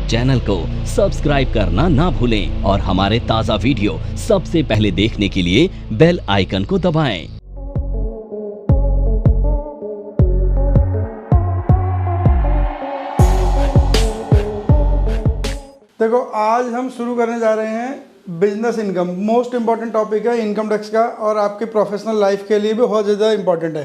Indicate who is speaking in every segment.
Speaker 1: Channel को subscribe करना ना भूलें और हमारे ताज़ा वीडियो सबसे पहले देखने के लिए बेल आइकन को दबाएं।
Speaker 2: देखो, आज हम शुरू करने जा रहे हैं business income. Most important topic है इनकम टैक्स का, और आपकी प्रोफेशनल लाइफ के लिए भी बहुत ज़्यादा इंपॉर्टेंट है,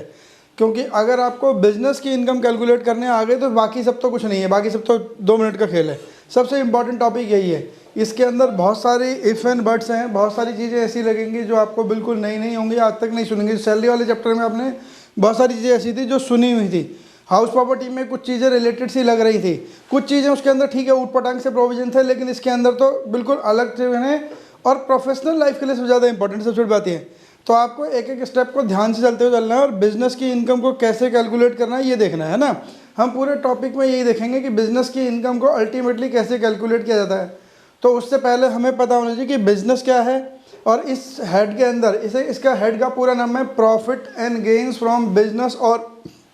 Speaker 2: क्योंकि अगर आपको बिजनेस की इनकम कैलकुलेट करने आ गए तो बाकी सब तो कुछ नहीं है, बाकी सब तो 2 मिनट का खेल है। सबसे इंपॉर्टेंट टॉपिक यही है। इसके अंदर बहुत सारी इफ़ एंड बट्स हैं, बहुत सारी चीज़ें ऐसी लगेंगी जो आपको बिल्कुल नई नहीं होंगी, आज तक नहीं सुनेंगे। सैलरी वाले चैप्टर में आपने बहुत सारी चीज़ें ऐसी थी जो सुनी हुई थी। हाउस प्रॉपर्टी में कुछ चीज़ें रिलेटेड सी लग रही थी, कुछ चीज़ें उसके अंदर ठीक है ऊट पटांग से प्रोविजन थे, लेकिन इसके अंदर तो बिल्कुल अलग चीज़ें हैं और प्रोफेशनल लाइफ के लिए सबसे ज़्यादा इंपॉर्टेंट सबसे बड़ी बात है। तो आपको एक एक स्टेप को ध्यान से चलते हुए चलना है और बिज़नेस की इनकम को कैसे कैलकुलेट करना है ये देखना है ना। हम पूरे टॉपिक में यही देखेंगे कि बिज़नेस की इनकम को अल्टीमेटली कैसे कैलकुलेट किया जाता है। तो उससे पहले हमें पता होना चाहिए कि बिज़नेस क्या है, और इस हेड के अंदर इसका हेड का पूरा नाम है profit and gains from business और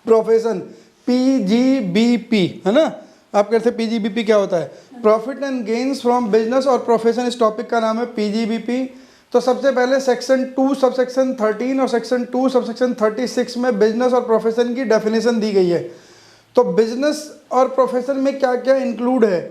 Speaker 2: प्रोफेशन, PGBP, है ना। आप कहते हैं PGBP क्या होता है? Profit and gains from business और प्रोफेशन। इस टॉपिक का नाम है PGBP। तो सबसे पहले सेक्शन 2 सबसेक्शन 13 और सेक्शन 2 सबसेक्शन 36 में बिजनेस और प्रोफेशन की डेफिनेशन दी गई है। तो बिजनेस और प्रोफेशन में क्या क्या इंक्लूड है?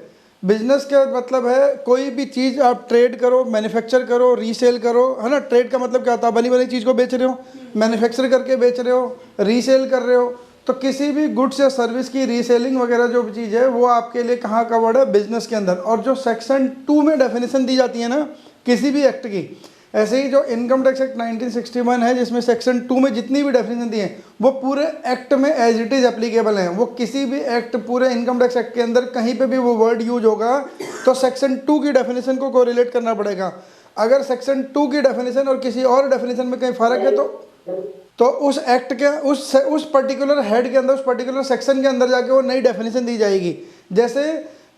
Speaker 2: बिजनेस का मतलब है कोई भी चीज़ आप ट्रेड करो, मैन्युफैक्चर करो, रीसेल करो, है ना। ट्रेड का मतलब क्या होता है? बनी बनी चीज़ को बेच रहे हो, मैन्युफैक्चर करके बेच रहे हो, रीसेल कर रहे हो। तो किसी भी गुड्स या सर्विस की रीसेलिंग वगैरह जो भी चीज़ है वो आपके लिए कहाँ कवर्ड है? बिजनेस के अंदर। और जो सेक्शन 2 में डेफिनेशन दी जाती है ना किसी भी एक्ट की, ऐसे ही जो इनकम टैक्स एक्ट 1961 है जिसमें सेक्शन 2 में जितनी भी डेफिनेशन दी है वो पूरे एक्ट में एज इट इज़ एप्लीकेबल हैं। वो किसी भी एक्ट, पूरे इनकम टैक्स एक्ट के अंदर कहीं पे भी वो वर्ड यूज होगा तो सेक्शन 2 की डेफिनेशन को कोरिलेट करना पड़ेगा। अगर सेक्शन 2 की डेफिनेशन और किसी और डेफिनेशन में कहीं फ़र्क है तो उस एक्ट के उस पर्टिकुलर हेड के अंदर, उस पर्टिकुलर सेक्शन के अंदर जाके वो नई डेफिनेशन दी जाएगी। जैसे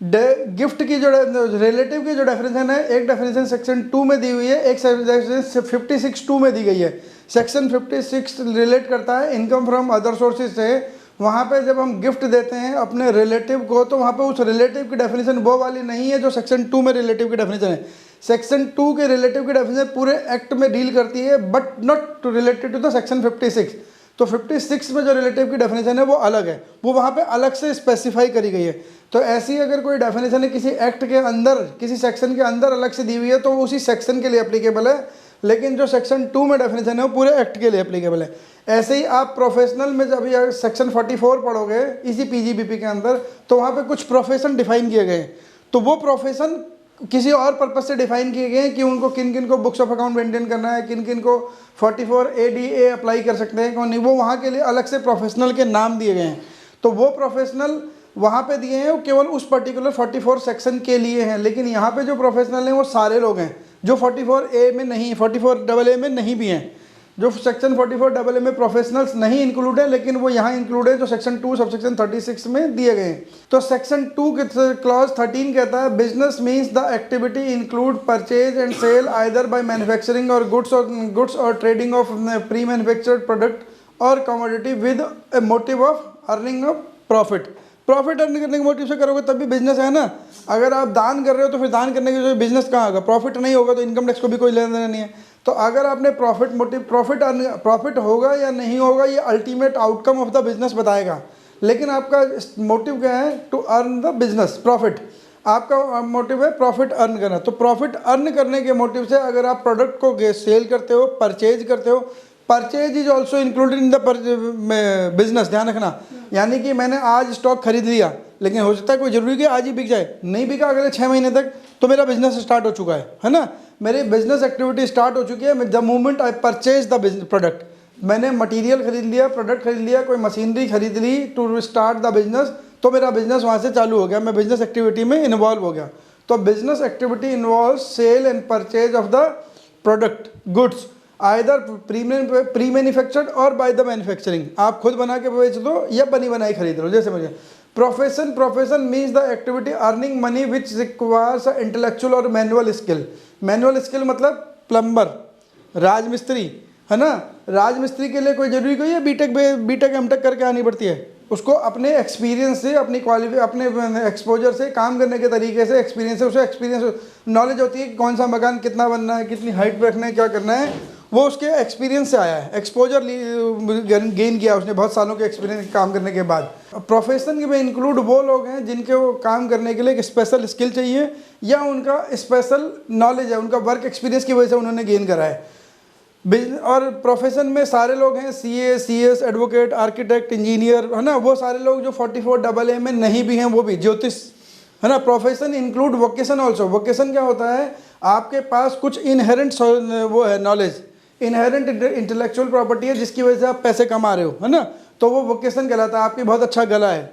Speaker 2: गिफ्ट की जो रिलेटिव की जो डेफिनेशन है, एक डेफिनेशन सेक्शन 2 में दी हुई है, एक डेफिनेशन 56(2) में दी गई है। सेक्शन 56 रिलेट करता है इनकम फ्रॉम अदर सोर्सेज से। वहाँ पे जब हम गिफ्ट देते हैं अपने रिलेटिव को तो वहाँ पे उस रिलेटिव की डेफिनेशन वो वाली नहीं है जो सेक्शन 2 में रिलेटिव की डेफिनेशन है। सेक्शन 2 के रिलेटिव की डेफिनेशन पूरे एक्ट में डील करती है, but not related to the section 56। तो 56 में जो रिलेटिव की डेफिनेशन है वो अलग है, वो वहाँ पे अलग से स्पेसिफाई करी गई है। तो ऐसी अगर कोई डेफिनेशन है किसी एक्ट के अंदर, किसी सेक्शन के अंदर अलग से दी हुई है तो उसी सेक्शन के लिए एप्लीकेबल है, लेकिन जो सेक्शन 2 में डेफिनेशन है वो पूरे एक्ट के लिए एप्लीकेबल है। ऐसे ही आप प्रोफेशनल में जब ये सेक्शन 44 पढ़ोगे इसी PGBP के अंदर, तो वहाँ पे कुछ प्रोफेशन डिफाइन किए गए हैं। तो वो प्रोफेशन किसी और पर्पस से डिफाइन किए गए हैं कि उनको किन किन को बुक्स ऑफ अकाउंट मेंटेन करना है, किन किन को 44 ADA अप्लाई कर सकते हैं, कौन नहीं, वो वहाँ के लिए अलग से प्रोफेशनल के नाम दिए गए हैं। तो वो प्रोफेशनल वहाँ पे दिए हैं वो केवल उस पर्टिकुलर 44 सेक्शन के लिए हैं, लेकिन यहाँ पे जो प्रोफेशनल हैं वो सारे लोग हैं जो 44A में नहीं, 44AA में नहीं भी हैं। जो सेक्शन 44AA में प्रोफेशनल्स नहीं इंक्लूड है, लेकिन वो यहाँ इंक्लूड है जो सेक्शन 2 सबसेक्शन 36 में दिए गए हैं। तो सेक्शन 2 के क्लॉज 13 कहता है business means the activity include purchase and sale either by manufacturing और गुड्स और trading of pre manufactured product और commodity with a motive of earning of profit. Profit earn करने के मोटिव से करोगे तब भी बिजनेस है ना। अगर आप दान कर रहे हो तो फिर दान करने के जो बिजनेस कहाँ होगा? प्रॉफिट नहीं होगा तो इनकम टैक्स को भी कोई लेना देना नहीं है। तो अगर आपने प्रॉफिट होगा या नहीं होगा ये ultimate outcome of the business बताएगा, लेकिन आपका मोटिव क्या है? To earn the business profit. आपका मोटिव है प्रॉफिट अर्न करना। तो प्रॉफिट अर्न करने के मोटिव से अगर आप प्रोडक्ट को सेल करते हो, परचेज करते हो, purchase is also included in the business, ध्यान रखना। यानी कि मैंने आज स्टॉक खरीद लिया, लेकिन हो सकता है कोई जरूरी कि आज ही बिक जाए, नहीं बिका अगले 6 महीने तक, तो मेरा बिजनेस स्टार्ट हो चुका है ना। मेरी बिजनेस एक्टिविटी स्टार्ट हो चुकी है the moment I purchase the product. मैंने मटेरियल खरीद लिया, प्रोडक्ट खरीद लिया, कोई मशीनरी खरीद ली टू स्टार्ट द बिजनेस, तो मेरा बिजनेस वहाँ से चालू हो गया, मैं बिजनेस एक्टिविटी में इन्वॉल्व हो गया। तो business activity involve sale and purchase of the product goods either pre manufactured और बाय द मैन्युफैक्चरिंग। आप खुद बना के बेच दो या बनी बनाई खरीद लो, जैसे मुझे। Profession means the activity earning money which requires intellectual और मैनुअल स्किल। मैनुअल स्किल मतलब प्लम्बर, राजमिस्त्री, है ना। राजमिस्त्री के लिए कोई जरूरी कोई है बीटेक एमटेक करके आनी पड़ती है? उसको अपने एक्सपीरियंस से, अपने एक्सपोजर से, काम करने के तरीके से, एक्सपीरियंस से, उसे एक्सपीरियंस नॉलेज होती है कि कौन सा मकान कितना बनना है, कितनी हाइट पे रखना है, क्या करना है, वो उसके एक्सपीरियंस से आया है, एक्सपोजर गेन किया उसने बहुत सालों के एक्सपीरियंस काम करने के बाद। प्रोफेशन में इंक्लूड वो लोग हैं जिनके वो काम करने के लिए एक स्पेशल स्किल चाहिए या उनका स्पेशल नॉलेज है, उनका वर्क एक्सपीरियंस की वजह से उन्होंने गेन करा है। और प्रोफेशन में सारे लोग हैं, CA, CS, advocate, architect, engineer, है ना, वो सारे लोग जो 44 AA में नहीं भी हैं, वो भी ज्योतिष, है ना। Profession include vocation also. Vocation क्या होता है, आपके पास कुछ इनहेरेंट वो है नॉलेज, इनहेरेंट इंटेलेक्चुअल प्रॉपर्टी है जिसकी वजह से आप पैसे कमा रहे हो, है ना, तो वो वोकेशन कहलाता है। आपकी बहुत अच्छा गला है,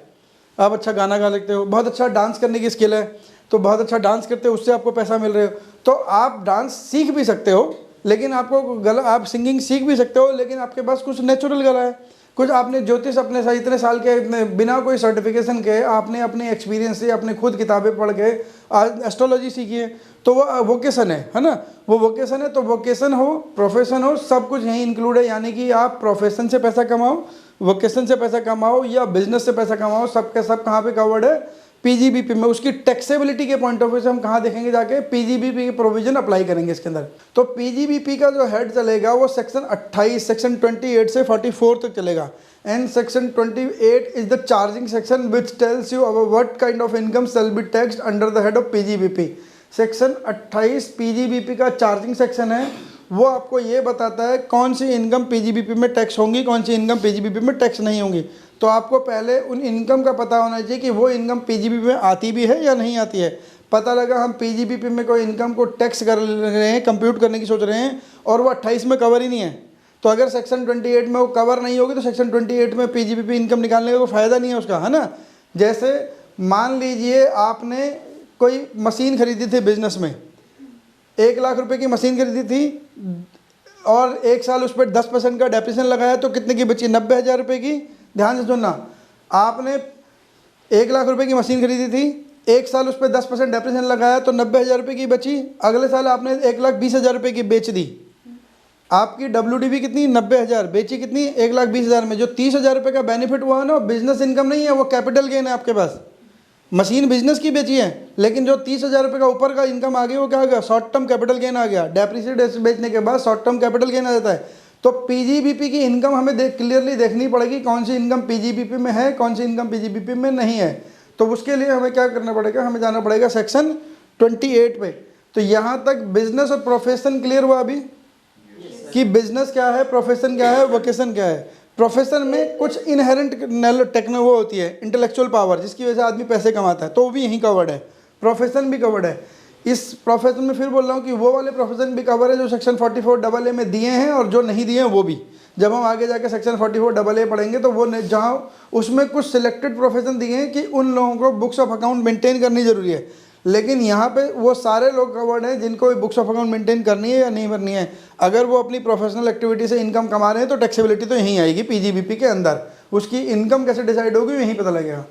Speaker 2: आप अच्छा गाना गा सकते हो, बहुत अच्छा डांस करने की स्किल है, तो बहुत अच्छा डांस करते हो, उससे आपको पैसा मिल रहे हो, तो आप डांस सीख भी सकते हो, लेकिन आपको गला, आप सिंगिंग सीख भी सकते हो, लेकिन आपके पास कुछ नेचुरल गला है, कुछ आपने ज्योतिष अपने सही इतने साल के बिना कोई सर्टिफिकेशन के आपने अपने एक्सपीरियंस से, अपने खुद किताबें पढ़ के एस्ट्रोलॉजी सीखी है, तो वो वोकेशन है ना, वो वोकेशन है। तो वोकेशन हो, प्रोफेशन हो, सब कुछ यहीं इंक्लूड है। यानी कि आप प्रोफेशन से पैसा कमाओ, वोकेशन से पैसा कमाओ या बिजनेस से पैसा कमाओ, सब के सब कहाँ पे कवर्ड है, पीजीबीपी में। उसकी टैक्सेबिलिटी के पॉइंट ऑफ व्यू से हम कहाँ देखेंगे जाके, पीजीबीपी के प्रोविजन अप्लाई करेंगे इसके अंदर। तो पीजीबीपी का जो हेड चलेगा वो सेक्शन 28, सेक्शन 28 से 44 तक चलेगा। And section 28 is the charging section which tells you about what kind of income shall be taxed under the head of PGBP. Section 28 PGBP का चार्जिंग सेक्शन है, वो आपको ये बताता है कौन सी इनकम पीजीबीपी में टैक्स होंगी, कौन सी इनकम पीजीबीपी में टैक्स नहीं होंगी। तो आपको पहले उन इनकम का पता होना चाहिए कि वो इनकम पीजीबीपी में आती भी है या नहीं आती है। पता लगा हम पीजीबीपी में कोई इनकम को टैक्स कर रहे हैं, कंप्यूट करने की सोच रहे हैं, और वो 28 में कवर ही नहीं है, तो अगर सेक्शन 28 में वो कवर नहीं होगी तो सेक्शन 28 में पीजीबीपी इनकम निकालने का कोई फ़ायदा नहीं है उसका, है ना। जैसे मान लीजिए आपने कोई मशीन खरीदी थी बिजनेस में, 1 लाख रुपए की मशीन खरीदी थी और 1 साल उस पर 10% का डेप्रिसिएशन लगाया, तो कितने की बची, 90,000 रुपये की। ध्यान से सुनना, आपने 1 लाख रुपए की मशीन खरीदी थी, 1 साल उस पर 10% डेप्रिसिएशन लगाया तो 90,000 रुपये की बची। अगले साल आपने 1,20,000 रुपये की बेच दी, आपकी WDV कितनी, 90,000, बेची कितनी, 1,20,000 में। जो 30,000 रुपये का बेनिफिट हुआ है ना, बिजनेस इनकम नहीं है, वो कैपिटल गेन है आपके पास। मशीन बिजनेस की बेची है, लेकिन जो 30,000 रुपये का ऊपर का इनकम आ गया वो क्या आ गया, शॉर्ट टर्म कैपिटल गेन आ गया। डेप्रिसिएट बेचने के बाद शॉर्ट टर्म कैपिटल गेन आ जाता है। तो पीजीबीपी की इनकम हमें क्लियरली देखनी पड़ेगी, कौन सी इनकम पीजीबीपी में है, कौन सी इनकम पीजीबीपी में नहीं है। तो उसके लिए हमें क्या करना पड़ेगा, हमें जाना पड़ेगा सेक्शन 28 पे। तो यहाँ तक बिजनेस और प्रोफेशन क्लियर हुआ अभी कि बिजनेस क्या है, प्रोफेशन क्या है, वोकेशन क्या है। प्रोफेशन में कुछ इनहेरेंट टेक्नो वो होती है, इंटेलेक्चुअल पावर, जिसकी वजह से आदमी पैसे कमाता है, तो वो भी यहीं कवर्ड है, प्रोफेशन भी कवर्ड है। इस प्रोफेशन में फिर बोल रहा हूँ कि वो वाले प्रोफेशन भी कवर है जो सेक्शन 44 AA में दिए हैं, और जो नहीं दिए हैं वो भी। जब हम आगे जाके सेक्शन 44 AA पढ़ेंगे तो वो जहाँ उसमें कुछ सिलेक्टेड प्रोफेशन दिए हैं कि उन लोगों को बुक्स ऑफ अकाउंट मेंटेन करनी जरूरी है, लेकिन यहाँ पे वो सारे लोग कवर्ड हैं जिनको बुक्स ऑफ अकाउंट मेंटेन करनी है या नहीं करनी है। अगर वो अपनी प्रोफेशनल एक्टिविटी से इनकम कमा रहे हैं तो टैक्सेबिलिटी तो यहीं आएगी पीजीबीपी के अंदर। उसकी इनकम कैसे डिसाइड होगी यहीं पता लगेगा।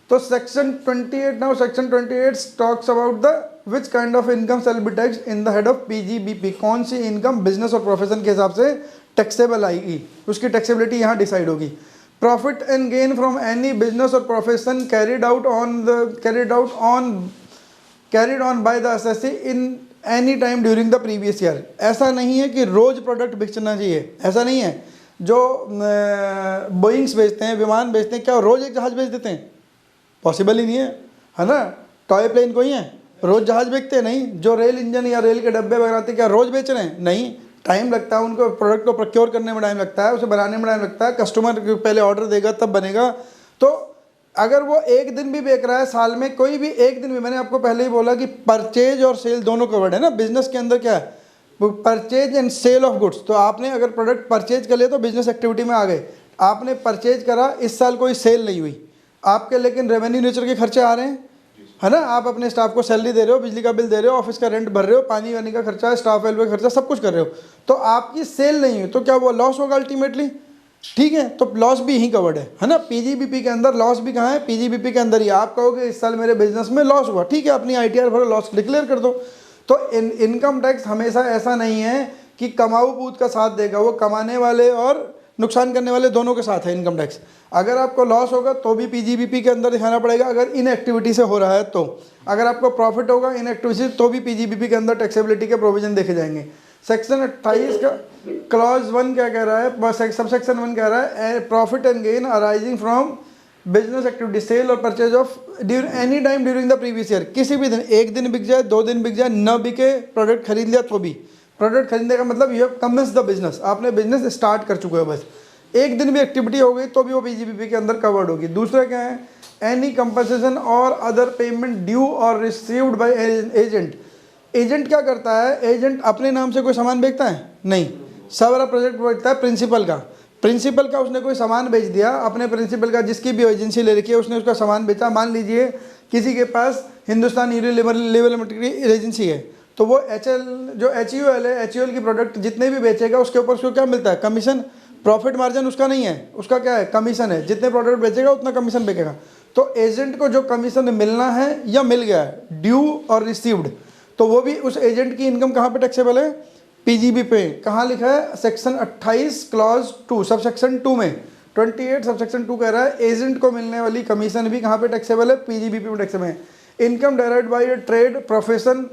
Speaker 2: तो section 28 now section 28 talks about the which kind of income shall be taxed in the head of PGBP. कौन सी इनकम बिजनेस और प्रोफेशन के हिसाब से टैक्सेबल आएगी, उसकी टैक्सेबिलिटी यहाँ डिसाइड होगी। Profit and gain from any business और profession carried on by the assessee in any time during the previous year। ऐसा नहीं है कि रोज़ प्रोडक्ट बेचना चाहिए, ऐसा नहीं है। जो बोइंग्स बेचते हैं, विमान बेचते हैं, क्या रोज़ एक जहाज़ बेच देते हैं? पॉसिबल ही नहीं है ना। टॉय प्लेन कोई है रोज़ जहाज़ बेचते हैं? नहीं। जो रेल इंजन या रेल के डब्बे बनाते हैं क्या रोज़ बेच रहे हैं? नहीं। टाइम लगता है उनको, प्रोडक्ट को प्रोक्योर करने में टाइम लगता है, उसे बनाने में टाइम लगता है, कस्टमर पहले ऑर्डर देगा तब बनेगा। तो अगर वो एक दिन भी बेच रहा है साल में, कोई भी एक दिन भी, मैंने आपको पहले ही बोला कि परचेज और सेल दोनों कवर्ड है ना। बिजनेस के अंदर क्या है, purchase and sale of goods. तो आपने अगर प्रोडक्ट परचेज कर लिया तो बिजनेस एक्टिविटी में आ गए। आपने परचेज करा, इस साल कोई सेल नहीं हुई आपके, लेकिन रेवेन्यू नेचर के खर्चे आ रहे हैं, है ना। आप अपने स्टाफ को सैलरी दे रहे हो, बिजली का बिल दे रहे हो, ऑफिस का रेंट भर रहे हो, पानी वानी का खर्चा, स्टाफ वेलफेयर का खर्चा, सब कुछ कर रहे हो, तो आपकी सेल नहीं हुई तो क्या वो लॉस होगा अल्टीमेटली? ठीक है, तो लॉस भी यहीं कवर्ड है ना। पीजीबीपी के अंदर लॉस भी कहाँ है? पीजीबीपी के अंदर ही। आप कहोगे इस साल मेरे बिजनेस में लॉस हुआ, ठीक है, अपनी ITR भरो, लॉस डिक्लेयर कर दो। तो इनकम टैक्स हमेशा ऐसा नहीं है कि कमाऊ पूत का साथ देगा, वो कमाने वाले और नुकसान करने वाले दोनों के साथ है इनकम टैक्स। अगर आपको लॉस होगा तो भी पीजीबीपी के अंदर दिखाना पड़ेगा, अगर इन एक्टिविटी से हो रहा है तो। अगर आपको प्रॉफिट होगा इन एक्टिविटी से तो भी पीजीबीपी के अंदर टैक्सेबिलिटी के प्रोविजन देखे जाएंगे। सेक्शन 28 का क्लॉज 1 क्या कह रहा है, सब सेक्शन 1 कह रहा है profit and gain arising from business activity sale और purchase of any time during the previous year. किसी भी दिन, एक दिन बिक जाए, 2 दिन बिक जाए, न बिके, प्रोडक्ट खरीद लिया तो भी। प्रोडक्ट खरीदने का मतलब you have commence the business, आपने बिजनेस स्टार्ट कर चुके हो, बस एक दिन भी एक्टिविटी हो गई तो भी वो पीजीबीपी के अंदर कवर्ड होगी। दूसरा क्या है, एनी कंपनसेशन और अदर पेमेंट ड्यू और रिसीव्ड बाय एजेंट। एजेंट क्या करता है, एजेंट अपने नाम से कोई सामान बेचता है नहीं, सारा प्रोजेक्ट बेचता है प्रिंसिपल का उसने कोई सामान बेच दिया, अपने प्रिंसिपल का जिसकी भी एजेंसी ले रखी है उसने उसका सामान बेचा। मान लीजिए किसी के पास हिंदुस्तान यूनिलीवर लिमिटेड की एजेंसी है, तो वो HUL है, HUL की प्रोडक्ट जितने भी बेचेगा उसके ऊपर उसको क्या मिलता है, कमीशन। प्रॉफिट मार्जिन उसका नहीं है, उसका क्या है, कमीशन है। जितने प्रोडक्ट बेचेगा उतना कमीशन बिकेगा। तो एजेंट को जो कमीशन मिलना है या मिल गया है, ड्यू और रिसीव्ड, तो वो भी उस एजेंट की इनकम कहाँ पे टैक्सेबल है, पीजीबी पे। कहाँ लिखा है, सेक्शन 28 क्लॉज 2 सब सेक्शन 2 में 28 सब सेक्शन 2 कह रहा है एजेंट को मिलने वाली कमीशन भी कहाँ पे टैक्सेबल है, पीजीबीपी में टैक्सेबल है। Income derived by a trade profession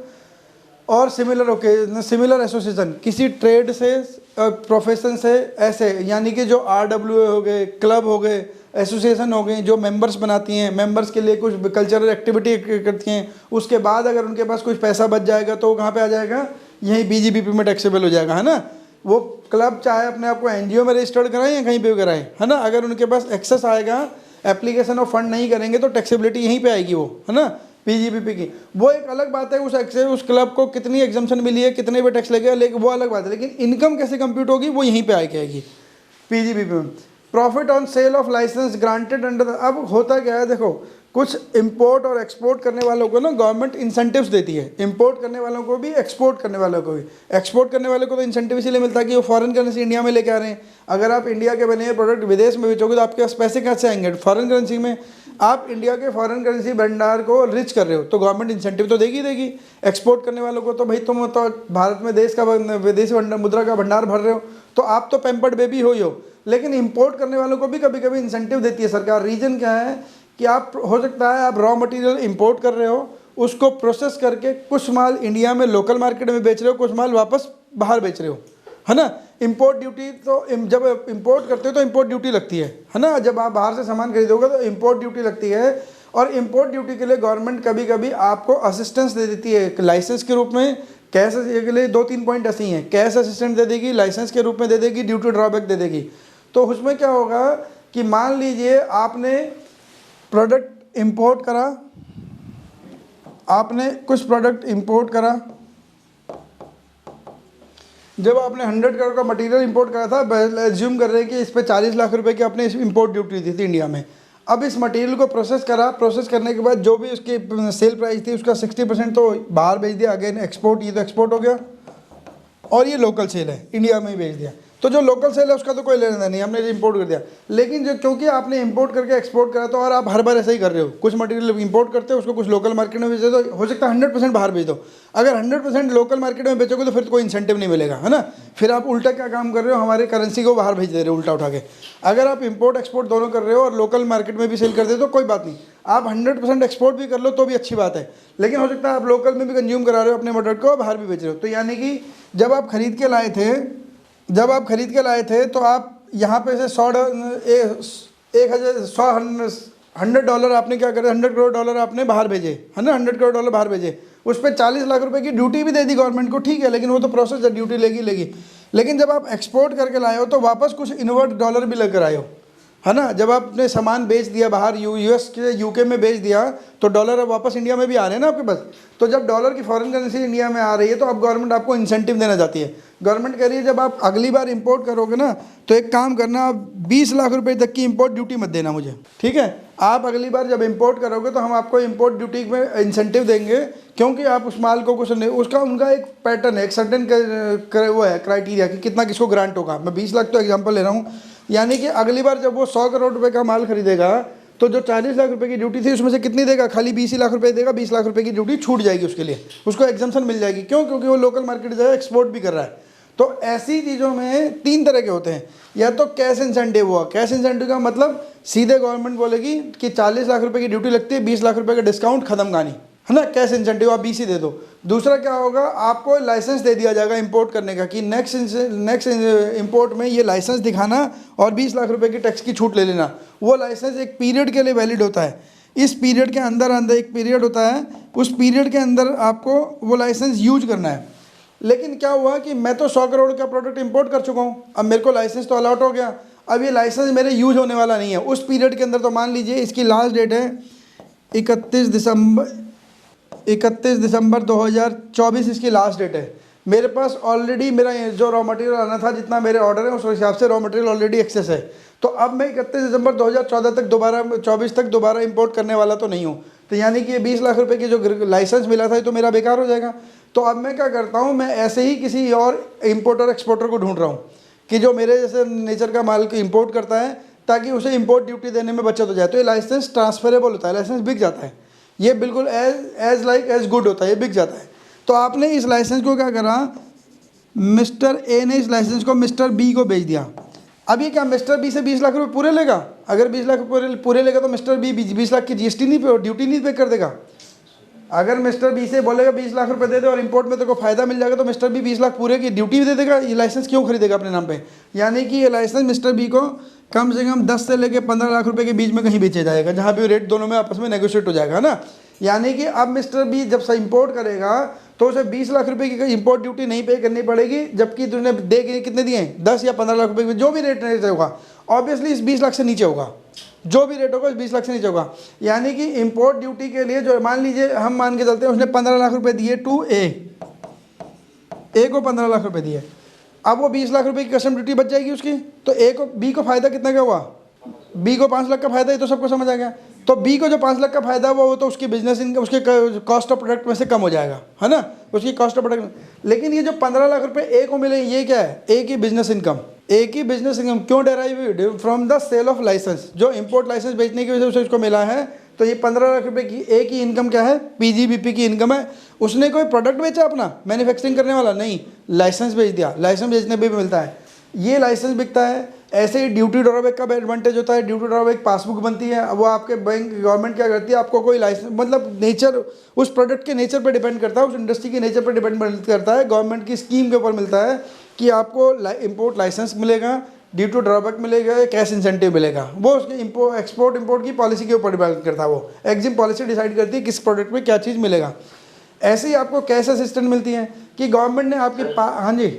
Speaker 2: और सिमिलर एसोसिएशन, किसी ट्रेड से प्रोफेशन से, ऐसे यानी कि जो RWA हो गए, क्लब हो गए, एसोसिएशन हो गई, जो मेंबर्स बनाती हैं, मेंबर्स के लिए कुछ कल्चरल एक्टिविटी करती हैं, उसके बाद अगर उनके पास कुछ पैसा बच जाएगा तो वो कहाँ पे आ जाएगा, यही पीजीबीपी में टैक्सेबल हो जाएगा, है ना। वो क्लब चाहे अपने आप को NGO में रजिस्टर्ड कराएं या कहीं पे भी कराएं, है ना। अगर उनके पास एक्सेस आएगा, एप्लीकेशन ऑफ फंड नहीं करेंगे तो टैक्सेबिलिटी यहीं पे आएगी, वो है ना, पीजीबीपी की। वो एक अलग बात है, उस क्लब को कितनी एग्जम्पशन मिली है, कितने पे टैक्स लगेगा, लेकिन वो अलग बात है। लेकिन इनकम कैसे कंप्यूट होगी, वो यहीं पे आएगी पीजीबीपी में। Profit on sale of licence granted under. अब होता क्या है, देखो कुछ इंपोर्ट और एक्सपोर्ट करने वालों को ना गवर्नमेंट इंसेंटिव्स देती है, इंपोर्ट करने वालों को भी, एक्सपोर्ट करने वालों को भी। एक्सपोर्ट करने वाले को तो इंसेंटिव इसीलिए मिलता है कि वो फॉरेन करेंसी इंडिया में लेके आ रहे हैं। अगर आप इंडिया के बने हुए प्रोडक्ट विदेश में बेचोगे तो आपके पास पैसे कहाँ से आएंगे, फॉरेन करेंसी में। आप इंडिया के फॉरेन करेंसी भंडार को रिच कर रहे हो तो गवर्नमेंट इंसेंटिव तो देगी। एक्सपोर्ट करने वालों को तो भाई तुम तो भारत में देश का विदेशी मुद्रा का भंडार भर रहे हो, तो आप तो पैम्पर्ड बेबी हो ही हो। लेकिन इंपोर्ट करने वालों को भी कभी कभी इंसेंटिव देती है सरकार। रीजन क्या है कि आप, हो सकता है आप रॉ मटेरियल इंपोर्ट कर रहे हो, उसको प्रोसेस करके कुछ माल इंडिया में लोकल मार्केट में बेच रहे हो, कुछ माल वापस बाहर बेच रहे हो, है ना। इंपोर्ट ड्यूटी तो जब इंपोर्ट करते हो तो इंपोर्ट ड्यूटी लगती है ना। जब आप बाहर से सामान खरीदोगे तो इंपोर्ट ड्यूटी लगती है, और इंपोर्ट ड्यूटी के लिए गवर्नमेंट कभी कभी आपको असिस्टेंस दे देती है लाइसेंस के रूप में। कैश के लिए 2-3 पॉइंट ऐसे ही हैं, कैश असिस्टेंट दे देगी, लाइसेंस के रूप में दे देगी, ड्यूटी ड्रॉबैक दे देगी। तो उसमें क्या होगा कि मान लीजिए आपने प्रोडक्ट इंपोर्ट करा, आपने कुछ प्रोडक्ट इंपोर्ट करा, जब आपने 100 करोड़ का मटेरियल इंपोर्ट करा था, एज्यूम कर रहे हैं कि इस पे 40 लाख रुपए की आपने इंपोर्ट ड्यूटी दी थी इंडिया में। अब इस मटेरियल को प्रोसेस करा, प्रोसेस करने के बाद जो भी उसकी सेल प्राइस थी उसका 60% तो बाहर भेज दिया, अगेन एक्सपोर्ट, ये तो एक्सपोर्ट हो गया। और ये लोकल सेल है, इंडिया में ही भेज दिया। तो जो लोकल सेल है उसका तो कोई लेना देना नहीं, हमने इंपोर्ट कर दिया। लेकिन जो क्योंकि आपने इंपोर्ट करके एक्सपोर्ट करा तो, और आप हर बार ऐसा ही कर रहे हो, कुछ मटेरियल इंपोर्ट करते हो, उसको कुछ लोकल मार्केट में बेचो, तो हो सकता है 100% बाहर भेज दो। अगर 100% लोकल मार्केट में बेचोगे तो फिर तो कोई इंसेंटिव नहीं मिलेगा, है ना। फिर आप उल्टा क्या काम कर रहे हो, हमारे करेंसी को बाहर भेज दे रहे हो उल्टा उठा के। अगर आप इंपोर्ट एक्सपोर्ट दोनों कर रहे हो और लोकल मार्केट में भी सेल कर दे तो कोई बात नहीं, आप 100% एक्सपोर्ट भी कर लो तो भी अच्छी बात है। लेकिन हो सकता है आप लोकल में भी कंज्यूम करा रहे हो अपने प्रोडक्ट को, बाहर भी बेच रहे हो। तो यानी कि जब आप खरीद के लाए थे तो आप यहाँ पे से $100 आपने क्या करे, $100 करोड़ आपने बाहर भेजे, है ना, $100 करोड़ बाहर भेजे। उस पर 40 लाख रुपए की ड्यूटी भी दे दी गवर्नमेंट को, ठीक है, लेकिन वो तो प्रोसेस है, ड्यूटी लेगी। लेकिन जब आप एक्सपोर्ट करके लाए हो तो वापस कुछ इनवर्ट डॉलर भी लेकर आए हो, है ना। जब आपने सामान बेच दिया बाहर, US के UK में बेच दिया, तो डॉलर अब वापस इंडिया में भी आ रहे हैं ना आपके पास। तो जब डॉलर की फॉरेन करेंसी इंडिया में आ रही है तो अब गवर्नमेंट आपको इंसेंटिव देना चाहती है। गवर्नमेंट कह रही है जब आप अगली बार इंपोर्ट करोगे ना तो एक काम करना, आप 20 लाख रुपए तक की इंपोर्ट ड्यूटी मत देना मुझे, ठीक है। आप अगली बार जब इंपोर्ट करोगे तो हम आपको इंपोर्ट ड्यूटी में इंसेंटिव देंगे, क्योंकि आप उस माल को कुछ नहीं, उसका उनका एक पैटर्न है, एक सर्टेन वो है क्राइटेरिया कि कितना किसको ग्रांट होगा। मैं 20 लाख तो एग्जाम्पल ले रहा हूँ, यानी कि अगली बार जब वो 100 करोड़ रुपए का माल खरीदेगा तो जो 40 लाख रुपए की ड्यूटी थी उसमें से कितनी देगा, खाली 20 लाख रुपए देगा। 20 लाख रुपए की ड्यूटी छूट जाएगी उसके लिए, उसको एग्जम्पशन मिल जाएगी। क्यों? क्योंकि वो लोकल मार्केट जो है एक्सपोर्ट भी कर रहा है। तो ऐसी चीज़ों में 3 तरह के होते हैं, या तो कैश इंसेंटिव हुआ। कैश इंसेंटिव का मतलब सीधे गवर्नमेंट बोलेगी कि 40 लाख रुपए की ड्यूटी लगती है, 20 लाख रुपए का डिस्काउंट, खत्म कहानी, है ना, कैश इंसेंटिव आप 20 ही दे दो। दूसरा क्या होगा, आपको लाइसेंस दे दिया जाएगा इंपोर्ट करने का कि नेक्स्ट इंपोर्ट में ये लाइसेंस दिखाना और 20 लाख रुपए की टैक्स की छूट ले लेना। वो लाइसेंस एक पीरियड के लिए वैलिड होता है, इस पीरियड के अंदर एक पीरियड होता है, उस पीरियड के अंदर आपको वो लाइसेंस यूज करना है। लेकिन क्या हुआ कि मैं तो 100 करोड़ का प्रोडक्ट इंपोर्ट कर चुका हूँ, अब मेरे को लाइसेंस तो अलॉट हो गया, अब ये लाइसेंस मेरे यूज होने वाला नहीं है उस पीरियड के अंदर। तो मान लीजिए इसकी लास्ट डेट है 31 दिसंबर 2024, इसकी लास्ट डेट है। मेरे पास ऑलरेडी मेरा जो रॉ मटेरियल आना था, जितना मेरे ऑर्डर है उस हिसाब से रॉ मटेरियल ऑलरेडी एक्सेस है। तो अब मैं 31 दिसंबर 2014 तक दोबारा 24 तक दोबारा इंपोर्ट करने वाला तो नहीं हूँ। तो यानी कि ये 20 लाख रुपए की जो लाइसेंस मिला था ये तो मेरा बेकार हो जाएगा। तो अब मैं क्या करता हूँ, मैं ऐसे ही किसी और इंपोर्टर एक्सपोर्टर को ढूंढ रहा हूँ कि जो मेरे जैसे नेचर का माल को इंपोर्ट करता है, ताकि उसे इंपोर्ट ड्यूटी देने में बचत हो जाए। तो ये लाइसेंस ट्रांसफरेबल होता है, लाइसेंस बिक जाता है, ये बिल्कुल एज गुड होता है, ये बिक जाता है। तो आपने इस लाइसेंस को क्या करा, मिस्टर ए ने इस लाइसेंस को मिस्टर बी को बेच दिया। अब ये क्या मिस्टर बी से 20 लाख रुपए पूरे लेगा? अगर 20 लाख पूरे लेगा तो मिस्टर बी 20 लाख की जीएसटी नहीं, ड्यूटी नहीं पे कर देगा। अगर मिस्टर बी से बोलेगा 20 लाख रुपए दे दे और इंपोर्ट में तेरे को फायदा मिल जाएगा, तो मिस्टर बी 20 लाख पूरे की ड्यूटी भी दे देगा। ये लाइसेंस क्यों खरीदेगा अपने नाम पे? यानी कि ये लाइसेंस मिस्टर बी को कम से कम 10 से लेकर 15 लाख रुपए के बीच में कहीं बेचा जाएगा, जहाँ भी रेट दोनों में आपस में नेगोशिएट हो जाएगा ना। यानी कि अब मिस्टर बी जब से इंपोर्ट करेगा तो उसे 20 लाख रुपए की इंपोर्ट ड्यूटी नहीं पे करनी पड़ेगी, जबकि तुमने दे के कितने दिए, 10 या 15 लाख रुपए, जो भी रेट होगा ऑब्वियसली इस 20 लाख से नीचे होगा, जो भी रेट होगा इस 20 लाख से नीचे होगा। यानी कि इंपोर्ट ड्यूटी के लिए जो मान लीजिए हम मान के चलते हैं उसने 15 लाख रुपए दिए टू ए को 15 लाख रुपए दिए, अब वो 20 लाख रुपए की कस्टम ड्यूटी बच जाएगी उसकी। तो बी को फायदा कितना का हुआ, बी को 5 लाख का फायदा, ये तो सबको समझ आ गया। तो बी को जो 5 लाख का फायदा हुआ वो तो उसकी बिजनेस इनकम, उसके कॉस्ट ऑफ प्रोडक्ट में से कम हो जाएगा, है ना, उसकी कॉस्ट ऑफ प्रोडक्ट। लेकिन ये जो 15 लाख रुपए ए को मिले, ये क्या है, ए की बिजनेस इनकम। ए की बिजनेस इनकम क्यों derive from the sale of license, जो इंपोर्ट लाइसेंस बेचने की वजह से उसको मिला है। तो ये 15 लाख रुपए की ए की इनकम क्या है, पीजीबीपी की इनकम है। उसने कोई प्रोडक्ट बेचा अपना मैन्युफैक्चरिंग करने वाला नहीं, लाइसेंस बेच दिया, लाइसेंस बेचने पे भी मिलता है, ये लाइसेंस बिकता है। ऐसे ही ड्यूटी ड्रॉबैक का एडवांटेज होता है, ड्यूटी ड्रॉबैक पासबुक बनती है, वो आपके बैंक गवर्नमेंट क्या करती है, आपको कोई लाइसेंस, मतलब नेचर उस प्रोडक्ट के नेचर पर डिपेंड करता है, उस इंडस्ट्री के नेचर पर डिपेंड करता है, गवर्नमेंट की स्कीम के ऊपर मिलता है कि आपको इंपोर्ट लाइसेंस मिलेगा, ड्यूटी ड्रॉबैक मिलेगा, कैश इंसेंटिव मिलेगा। वो उसके एक्सपोर्ट इंपोर्ट की पॉलिसी के ऊपर डिपेंड करता है, वो एग्जिम पॉलिसी डिसाइड करती है किस प्रोडक्ट में क्या चीज़ मिलेगा। ऐसे ही आपको कैश असिस्टेंट मिलती है कि गवर्नमेंट ने आपके हाँ जी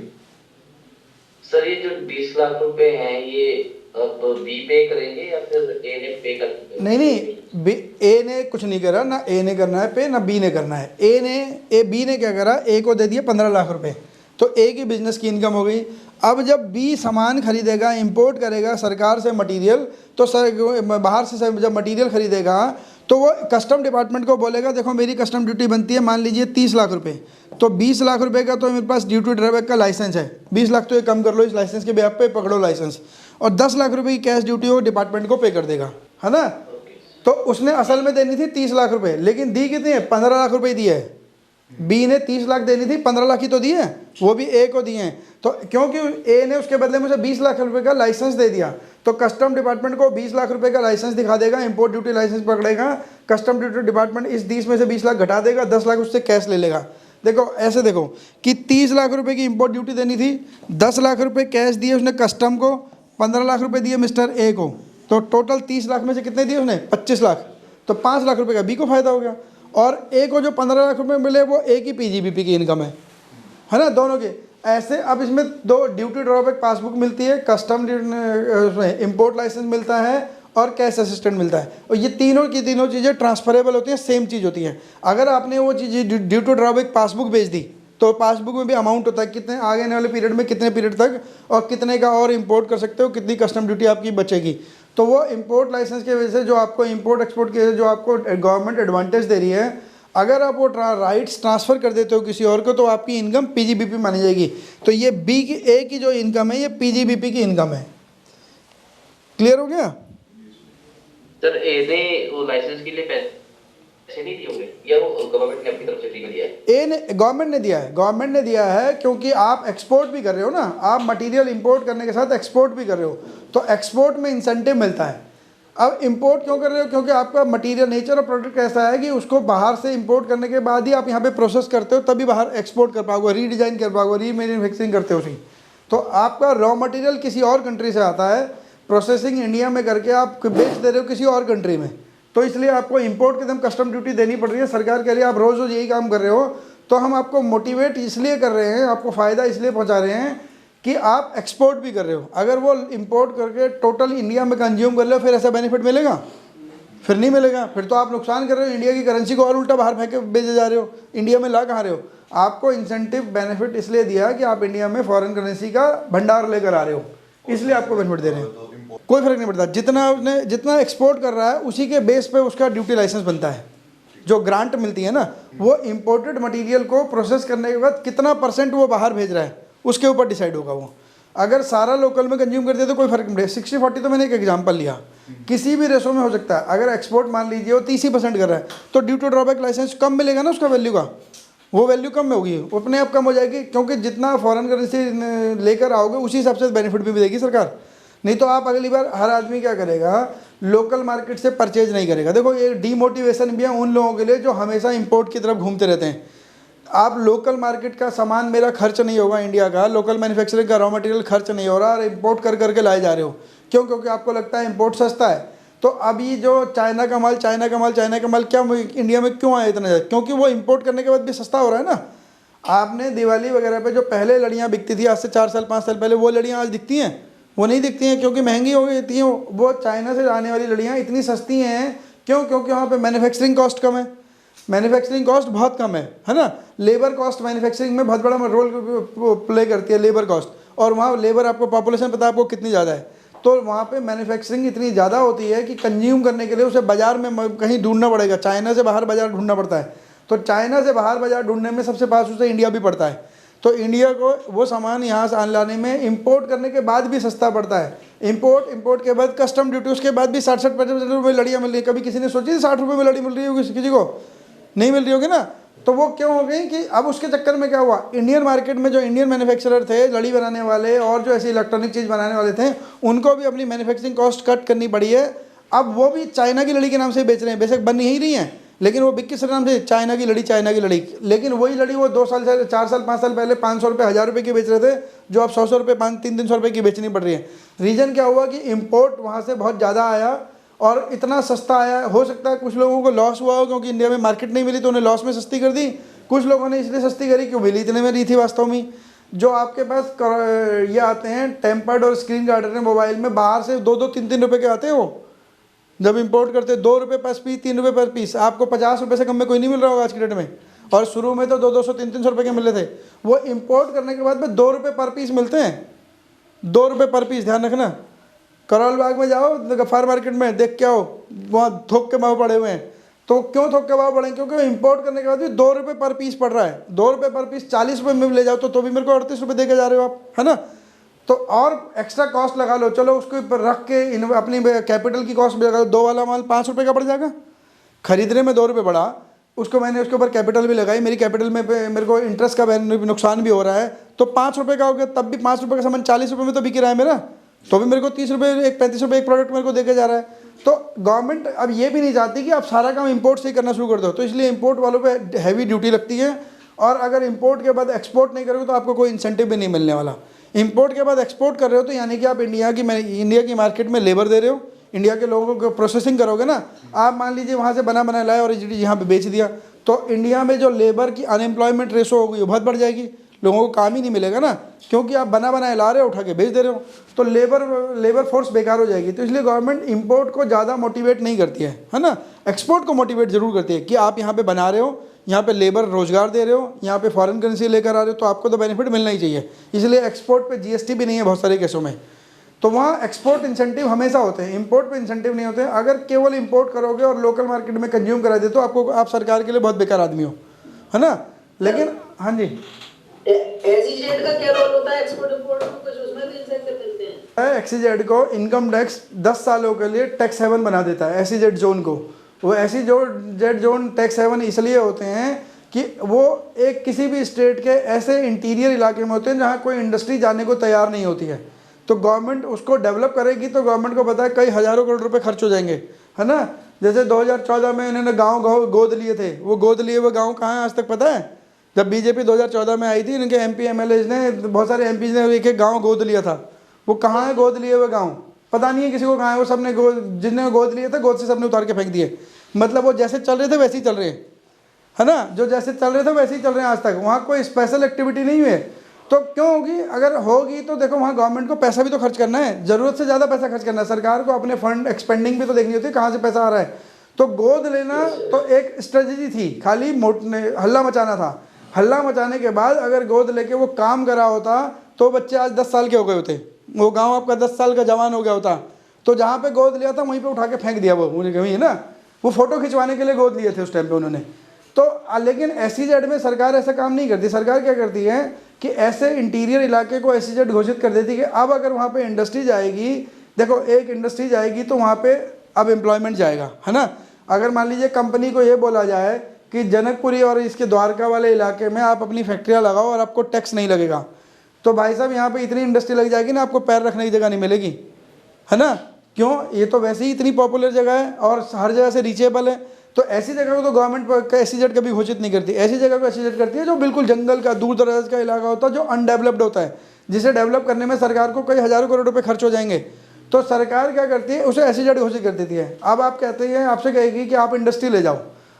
Speaker 3: सर, ये जो 20 लाख रुपए हैं ये अब बी पे करेंगे या फिर ए ने पे कर?
Speaker 2: नहीं, ए ने कुछ नहीं करा, ना ए ने करना है पे, ना बी ने करना है। बी ने क्या करा, ए को दे दिया 15 लाख रुपए, तो ए की बिजनेस की इनकम हो गई। अब जब बी सामान खरीदेगा, इंपोर्ट करेगा सरकार से मटेरियल, तो बाहर से जब मटेरियल खरीदेगा तो वो कस्टम डिपार्टमेंट को बोलेगा देखो मेरी कस्टम ड्यूटी बनती है मान लीजिए 30 लाख रुपए, तो 20 लाख रुपए का तो मेरे पास ड्यूटी ड्रॉबैक का लाइसेंस है, 20 लाख तो ये कम कर लो, इस लाइसेंस के बेहद पे पकड़ो लाइसेंस, और 10 लाख रुपए की कैश ड्यूटी वो डिपार्टमेंट को पे कर देगा, है ना। तो उसने असल में देनी थी 30 लाख रुपए, लेकिन दी कितनी है, 15 लाख रुपए दी है। बी ने 30 लाख देनी थी, 15 लाख ही तो दिए हैं, वो भी ए को दिए हैं। तो क्योंकि ए ने उसके बदले में उसे 20 लाख रुपए का लाइसेंस दे दिया, तो कस्टम डिपार्टमेंट को 20 लाख रुपए का लाइसेंस दिखा देगा, इंपोर्ट ड्यूटी लाइसेंस पकड़ेगा, कस्टम ड्यूटी डिपार्टमेंट इस 20 में से 20 लाख घटा देगा, 10 लाख उससे कैश ले लेगा। देखो ऐसे देखो कि 30 लाख रुपए की इंपोर्ट ड्यूटी देनी थी, 10 लाख रुपए कैश दिए उसने कस्टम को, 15 लाख रुपए दिए मिस्टर ए को, तो टोटल 30 लाख में से कितने दिए उसने, 25 लाख, तो 5 लाख रुपए का बी को फायदा हो गया। और ए को जो 15 लाख रुपए मिले वो ए की पीजीबीपी की इनकम है ना, दोनों के। ऐसे अब इसमें दो ड्यूटी ड्रॉबैक पासबुक मिलती है, कस्टम इंपोर्ट लाइसेंस मिलता है और कैश असिस्टेंट मिलता है, और ये तीनों की तीनों चीज़ें ट्रांसफरेबल होती हैं, सेम चीज़ होती है। अगर आपने वो चीज़ ड्यूटी ड्रॉबैक पासबुक भेज दी तो पासबुक में भी अमाउंट होता है, कितने आगे आने वाले पीरियड में कितने पीरियड तक और कितने का और इंपोर्ट कर सकते हो, कितनी कस्टम ड्यूटी आपकी बचेगी। तो वो इंपोर्ट लाइसेंस की वजह से जो आपको इंपोर्ट एक्सपोर्ट के जो आपको गवर्नमेंट एडवांटेज दे रही है, अगर आप वो राइट्स ट्रांसफ़र कर देते हो किसी और को तो आपकी इनकम पीजीबीपी मानी जाएगी। तो ये बी की ए की जो इनकम है ये पीजीबीपी की इनकम है। क्लियर हो गया
Speaker 3: सर? ए ने वो लाइसेंस के लिए पैसे पैसे नहीं दिए होंगे या वो गवर्नमेंट ने अपनी तरफ से फ्री में दिया है?
Speaker 2: ए ने गवर्नमेंट ने दिया है, गवर्नमेंट ने दिया है, क्योंकि आप एक्सपोर्ट भी कर रहे हो ना, आप मटेरियल इंपोर्ट करने के साथ एक्सपोर्ट भी कर रहे हो, तो एक्सपोर्ट में इंसेंटिव मिलता है। अब इंपोर्ट क्यों कर रहे हो? क्योंकि आपका मटेरियल नेचर और प्रोडक्ट ऐसा है कि उसको बाहर से इंपोर्ट करने के बाद ही आप यहाँ पे प्रोसेस करते हो, तभी बाहर एक्सपोर्ट कर पाओगे, रीडिज़ाइन कर पाओगे, रीमैन्युफैक्चरिंग करते हो उसी। तो आपका रॉ मटेरियल किसी और कंट्री से आता है, प्रोसेसिंग इंडिया में करके आप बेच दे रहे हो किसी और कंट्री में, तो इसलिए आपको इंपोर्ट के दम कस्टम ड्यूटी देनी पड़ रही है। सरकार कह रही है आप रोज़ रोज़ यही काम कर रहे हो, तो हम आपको मोटिवेट इसलिए कर रहे हैं, आपको फ़ायदा इसलिए पहुंचा रहे हैं कि आप एक्सपोर्ट भी कर रहे हो। अगर वो इंपोर्ट करके टोटल इंडिया में कंज्यूम कर लो, फिर ऐसा बेनिफिट मिलेगा? फिर नहीं मिलेगा, फिर तो आप नुकसान कर रहे हो, इंडिया की करेंसी को और उल्टा बाहर फेंक के बेचे जा रहे हो, इंडिया में ला कहाँ रहे हो। आपको इंसेंटिव बेनिफिट इसलिए दिया कि आप इंडिया में फॉरेन करेंसी का भंडार लेकर आ रहे हो, इसलिए आपको बेनिफिट दे रहे हैं। कोई फर्क नहीं पड़ता, जितना एक्सपोर्ट कर रहा है उसी के बेस पे उसका ड्यूटी लाइसेंस बनता है। जो ग्रांट मिलती है ना, वो इंपोर्टेड मटेरियल को प्रोसेस करने के बाद कितना % वो बाहर भेज रहा है उसके ऊपर डिसाइड होगा वो। अगर सारा लोकल में कंज्यूम कर दिया तो कोई फर्क नहीं पड़ेगा। 60-40 तो मैंने एक एग्जांपल लिया, किसी भी रेशो में हो सकता है। अगर एक्सपोर्ट मान लीजिए वो 30% कर रहा है, तो ड्यू टू ड्रॉबैक लाइसेंस कम मिलेगा ना उसका वैल्यू का, वो वैल्यू कम होगी, अपने आप कम हो जाएगी, क्योंकि जितना फॉरेन करेंसी लेकर आओगे उसी हिसाब से बेनिफिट भी देगी सरकार। नहीं तो आप अगली बार हर आदमी क्या करेगा, लोकल मार्केट से परचेज नहीं करेगा। देखो ये डीमोटिवेशन भी है उन लोगों के लिए जो हमेशा इंपोर्ट की तरफ घूमते रहते हैं। आप लोकल मार्केट का सामान मेरा खर्च नहीं होगा, इंडिया का लोकल मैन्युफैक्चरिंग का रॉ मटेरियल खर्च नहीं हो रहा, और इंपोर्ट कर करके लाए जा रहे हो। क्यों? क्योंकि आपको लगता है इंपोर्ट सस्ता है। तो अभी जो चाइना का माल क्या इंडिया में क्यों आया इतना ज़्यादा? क्योंकि वो इंपोर्ट करने के बाद भी सस्ता हो रहा है ना। आपने दिवाली वगैरह पे जो पहले लड़ियाँ बिकती थी आज से 4 साल 5 साल पहले, वो लड़ियाँ आज दिखती हैं? वो नहीं दिखती हैं, क्योंकि महंगी हो गई थी। वो चाइना से आने वाली लड़ियाँ इतनी सस्ती हैं, क्यों? क्योंकि वहाँ पे मैन्युफैक्चरिंग कॉस्ट कम है, मैन्युफैक्चरिंग कॉस्ट बहुत कम है ना। लेबर कॉस्ट मैन्युफैक्चरिंग में बहुत बड़ा रोल प्ले करती है, लेबर कॉस्ट। और वहाँ लेबर, आपको पॉपुलेशन पता है आपको कितनी ज़्यादा है, तो वहाँ पे मैन्युफैक्चरिंग इतनी ज़्यादा होती है कि कंज्यूम करने के लिए उसे बाज़ार में कहीं ढूंढना पड़ेगा, चाइना से बाहर बाज़ार ढूंढना पड़ता है। तो चाइना से बाहर बाज़ार ढूंढने में सबसे पास उसे इंडिया भी पड़ता है। तो इंडिया को वो सामान यहाँ से लाने में इंपोर्ट करने के बाद भी सस्ता पड़ता है। इंपोर्ट के बाद कस्टम ड्यूटी, उसके बाद भी 60-65 रुपये लड़ियाँ मिल रही है। कभी किसी ने सोची 60 रुपये में लड़ी मिल रही होगी, किसी को नहीं मिल रही होगी ना। तो वो क्यों हो गई कि अब उसके चक्कर में क्या हुआ, इंडियन मार्केट में जो इंडियन मैन्युफैक्चरर थे, लड़ी बनाने वाले और जो ऐसी इलेक्ट्रॉनिक चीज़ बनाने वाले थे, उनको भी अपनी मैन्युफैक्चरिंग कॉस्ट कट करनी पड़ी है। अब वो भी चाइना की लड़ी के नाम से बेच रहे हैं, बेशक बन ही रही हैं, लेकिन वो बिक किस नाम से, चाइना की लड़ी। लेकिन वही लड़ी वो 2 साल से 4 साल 5 साल पहले 500 रुपये 1000 रुपये की बेच रहे थे, जो अब 100 रुपये 300 रुपये की बेचनी पड़ रही है। रीज़न क्या हुआ कि इम्पोर्ट वहाँ से बहुत ज़्यादा आया और इतना सस्ता आया। हो सकता है कुछ लोगों को लॉस हुआ हो, क्योंकि इंडिया में मार्केट नहीं मिली तो उन्हें लॉस में सस्ती कर दी। कुछ लोगों ने इसलिए सस्ती करी क्यों मिली इतने में रही थी वास्तव में। जो आपके पास ये आते हैं टेम्पर्ड और स्क्रीन गार्डर है मोबाइल में, बाहर से 2-2 3-3 रुपये के आते हैं। वो जब इंपोर्ट करते 2 रुपये पर पीस, 3 रुपये पर पीस, आपको 50 रुपये से कम में कोई नहीं मिल रहा होगा आज की डेट में। और शुरू में तो 200 300 रुपये के मिले थे। वो इंपोर्ट करने के बाद में 2 रुपये पर पीस मिलते हैं, 2 रुपये पर पीस। ध्यान रखना, करोल बाग में जाओ, गफ्फार मार्केट में देख के आओ, वहाँ थोक के भाव पड़े हुए हैं। तो क्यों थोक के भाव पड़े? क्योंकि इंपोर्ट करने के बाद भी 2 रुपये पर पीस पड़ रहा है। 2 रुपये पर पीस 40 रुपये में ले जाओ तो भी मेरे को 38 रुपये दे के जा रहे हो आप, है ना। तो और एक्स्ट्रा कॉस्ट लगा लो, चलो उसको ऊपर रख के अपनी कैपिटल की कॉस्ट भी लगा लो। 2 वाला माल 5 रुपये का पड़ जाएगा, खरीदने में 2 रुपये बढ़ा, उसको मैंने उसके ऊपर कैपिटल भी लगाई, मेरी कैपिटल में मेरे को इंटरेस्ट का नुकसान भी हो रहा है, तो 5 रुपये का हो गया। तब भी 5 रुपये का सामान 40 रुपये में तो बिक रहा है मेरा, तो भी मेरे को 30 रुपये 35 रुपये एक प्रोडक्ट मेरे को देके जा रहा है। तो गवर्नमेंट अब ये भी नहीं चाहती कि आप सारा काम इंपोर्ट से ही करना शुरू कर दो, तो इसलिए इंपोर्ट वालों पे हैवी ड्यूटी लगती है। और अगर इंपोर्ट के बाद एक्सपोर्ट नहीं करोगे तो आपको कोई इंसेंटिव भी नहीं मिलने वाला। इंपोर्ट के बाद एक्सपोर्ट कर रहे हो तो यानी कि आप इंडिया की मार्केट में लेबर दे रहे हो, इंडिया के लोगों को प्रोसेसिंग करोगे ना। आप मान लीजिए वहाँ से बना बनाया लाए और यहाँ पे बेच दिया, तो इंडिया में जो लेबर की अनएम्प्लॉयमेंट रेशो होगी वो बहुत बढ़ जाएगी, लोगों को काम ही नहीं मिलेगा ना, क्योंकि आप बना बनाए ला रहे हो, उठा के बेच दे रहे हो, तो लेबर फोर्स बेकार हो जाएगी। तो इसलिए गवर्नमेंट इंपोर्ट को ज़्यादा मोटिवेट नहीं करती है ना। एक्सपोर्ट को मोटिवेट जरूर करती है कि आप यहाँ पे बना रहे हो, यहाँ पे लेबर रोजगार दे रहे हो, यहाँ पे फॉरेन करेंसी लेकर आ रहे हो, तो आपको तो बेनिफिट मिलना ही चाहिए। इसलिए एक्सपोर्ट पे जीएसटी भी नहीं है बहुत सारे केसों में, तो वहाँ एक्सपोर्ट इंसेंटिव हमेशा होते हैं, इंपोर्ट पे इंसेंटिव नहीं होते हैं। अगर केवल इंपोर्ट करोगे और लोकल मार्केट में कंज्यूम करा दे तो आप सरकार के लिए बहुत बेकार आदमी हो, है ना। लेकिन हाँ जी,
Speaker 4: एसईजेड का क्या रोल होता है एक्सपोर्ट इंपोर्ट में, कुछ उसमें भी इंसेंटिव मिलते हैं?
Speaker 2: एक्सीजेड को इनकम टैक्स 10 सालों के लिए टैक्स हेवन बना देता है, एसईजेड जोन को। वो ऐसी जो जेड जोन टैक्स हेवन इसलिए होते हैं कि वो एक किसी भी स्टेट के ऐसे इंटीरियर इलाके में होते हैं जहाँ कोई इंडस्ट्री जाने को तैयार नहीं होती है। तो गवर्नमेंट उसको डेवलप करेगी तो गवर्नमेंट को पता है कई हज़ारों करोड़ रुपए खर्च हो जाएंगे, है ना। जैसे 2014 में इन्होंने गाँव गोद लिए थे, वो गोद लिए हुए गाँव कहाँ हैं आज तक पता है? जब बीजेपी 2014 में आई थी, इनके MP MLAs ने, बहुत सारे MPs ने एक एक गाँव गोद लिया था। वो कहाँ है गोद लिए हुए गाँव? पता नहीं है किसी को कहाँ है। वो सब ने जिनने गोद लिए थे, गोद से सबने उतार के फेंक दिए। मतलब वो जैसे चल रहे थे वैसे ही चल रहे हैं, है ना। जो जैसे चल रहे थे वैसे ही चल रहे हैं आज तक। वहाँ कोई स्पेशल एक्टिविटी नहीं हुई है। तो क्यों होगी? अगर होगी तो देखो वहाँ गवर्नमेंट को पैसा भी तो खर्च करना है, ज़रूरत से ज़्यादा पैसा खर्च करना है। सरकार को अपने फंड एक्सपेंडिंग भी तो देखनी होती है, कहाँ से पैसा आ रहा है। तो गोद लेना तो एक स्ट्रेटजी थी, खाली हल्ला मचाना था। हल्ला मचाने के बाद अगर गोद लेके वो काम करा होता तो बच्चे आज 10 साल के हो गए होते, वो गाँव आपका 10 साल का जवान हो गया होता। तो जहाँ पे गोद लिया था वहीं पे उठा के फेंक दिया वो, मुझे कहीं है ना। वो फोटो खिंचवाने के लिए गोद लिए थे उस टाइम पे उन्होंने। तो लेकिन SEZ में सरकार ऐसा काम नहीं करती। सरकार क्या करती है कि ऐसे इंटीरियर इलाके को SEZ घोषित कर देती है कि अब अगर वहाँ पे इंडस्ट्री जाएगी, देखो एक इंडस्ट्री जाएगी तो वहाँ पे अब एम्प्लॉयमेंट जाएगा, है ना। अगर मान लीजिए कंपनी को ये बोला जाए कि जनकपुरी और इसके द्वारका वाले इलाके में आप अपनी फैक्ट्रियाँ लगाओ और आपको टैक्स नहीं लगेगा, तो भाई साहब यहाँ पे इतनी इंडस्ट्री लग जाएगी ना, आपको पैर रखने की जगह नहीं मिलेगी, है ना। क्यों? ये तो वैसे ही इतनी पॉपुलर जगह है और हर जगह से रीचेबल है। तो ऐसी जगह को तो गवर्नमेंट SEZ कभी घोषित नहीं करती। ऐसी जगह को SEZ करती है जो बिल्कुल जंगल का, दूर दराज का इलाका होता है, जो अनडेवलप्ड होता है, जिसे डेवलप करने में सरकार को कई हज़ारों करोड़ रुपए खर्च हो जाएंगे। तो सरकार क्या करती है? उसे SEZ घोषित कर देती है। अब आप कहते हैं, आपसे कहेगी कि आप इंडस्ट्री ले जाओ,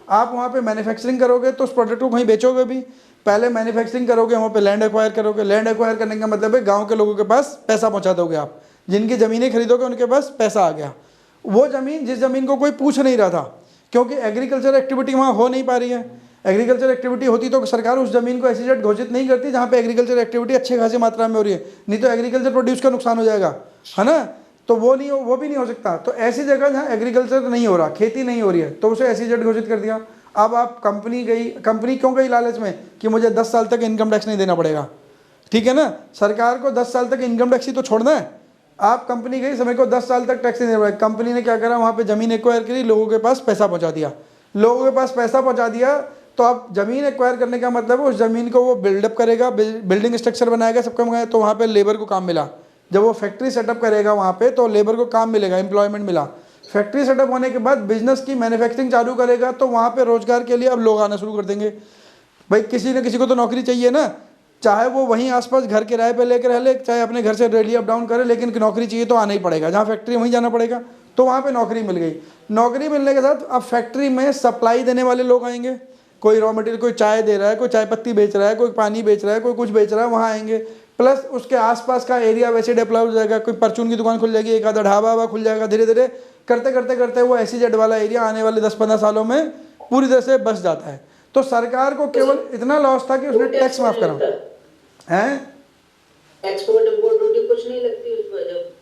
Speaker 2: आप वहाँ पे मैन्युफैक्चरिंग करोगे तो उस प्रोडक्ट को कहीं बेचोगे भी। पहले मैन्युफैक्चरिंग करोगे, वहाँ पे लैंड एक्वायर करोगे। लैंड एक्वायर करने का मतलब है गाँव के लोगों के पास पैसा पहुँचा दोगे आप। जिनकी ज़मीनें खरीदोगे उनके पास पैसा आ गया। वो ज़मीन, जिस ज़मीन को कोई पूछ नहीं रहा था, क्योंकि एग्रीकल्चर एक्टिविटी वहाँ हो नहीं पा रही है। एग्रीकल्चर एक्टिविटी होती तो सरकार उस ज़मीन को SEZ घोषित नहीं करती जहाँ पे एग्रीकल्चर एक्टिविटी अच्छी खासी मात्रा में हो रही है, नहीं तो एग्रीकल्चर प्रोड्यूस का नुकसान हो जाएगा, है ना। तो वो भी नहीं हो सकता। तो ऐसी जगह जहाँ एग्रीकल्चर नहीं हो रहा, खेती नहीं हो रही है, तो उसे SEZ घोषित कर दिया। अब आप कंपनी क्यों गई लालच में कि मुझे 10 साल तक इनकम टैक्स नहीं देना पड़ेगा, ठीक है ना। सरकार को 10 साल तक इनकम टैक्स ही तो छोड़ना है। आप कंपनी गई, समय को 10 साल तक टैक्स नहीं देना पड़ेगा। कंपनी ने क्या करा, वहाँ पे ज़मीन एक्वायर करी, लोगों के पास पैसा पहुँचा दिया। लोगों के पास पैसा पहुँचा दिया तो अब ज़मीन एक्वायर करने का मतलब है उस ज़मीन को वो बिल्डअप करेगा, बिल्डिंग स्ट्रक्चर बनाएगा, सबका मंगाएगा, तो वहाँ पे लेबर को काम मिला। जब वो फैक्ट्री सेटअप करेगा वहाँ पे तो लेबर को काम मिलेगा, एम्प्लॉयमेंट मिला। फैक्ट्री सेटअप होने के बाद बिजनेस की मैन्युफैक्चरिंग चालू करेगा तो वहाँ पे रोजगार के लिए अब लोग आना शुरू कर देंगे। भाई किसी न किसी को तो नौकरी चाहिए ना, चाहे वो वहीं आसपास घर किराए पे लेकर रह ले, चाहे अपने घर से डेली अप डाउन करे, लेकिन नौकरी चाहिए तो आना ही पड़ेगा। जहाँ फैक्ट्री वहीं जाना पड़ेगा। तो वहाँ पे नौकरी मिल गई। नौकरी मिलने के साथ अब फैक्ट्री में सप्लाई देने वाले लोग आएंगे। कोई रॉ मटेरियल, कोई चाय दे रहा है, कोई चाय पत्ती बेच रहा है, कोई पानी बेच रहा है, कोई कुछ बेच रहा है, वहाँ आएंगे। प्लस उसके आसपास का एरिया वैसे डेवलप हो जाएगा। कोई परचून की दुकान खुल जाएगी, एक आधा ढाबा वाबा खुल जाएगा। धीरे धीरे करते करते करते वो SEZ वाला एरिया आने वाले 10-15 सालों में पूरी तरह से बस जाता है। तो सरकार को केवल इतना लॉस था कि उसने टैक्स माफ करा है।
Speaker 4: एक्सपोर्ट इंपोर्ट ड्यूटी कुछ नहीं लगती उस पर जब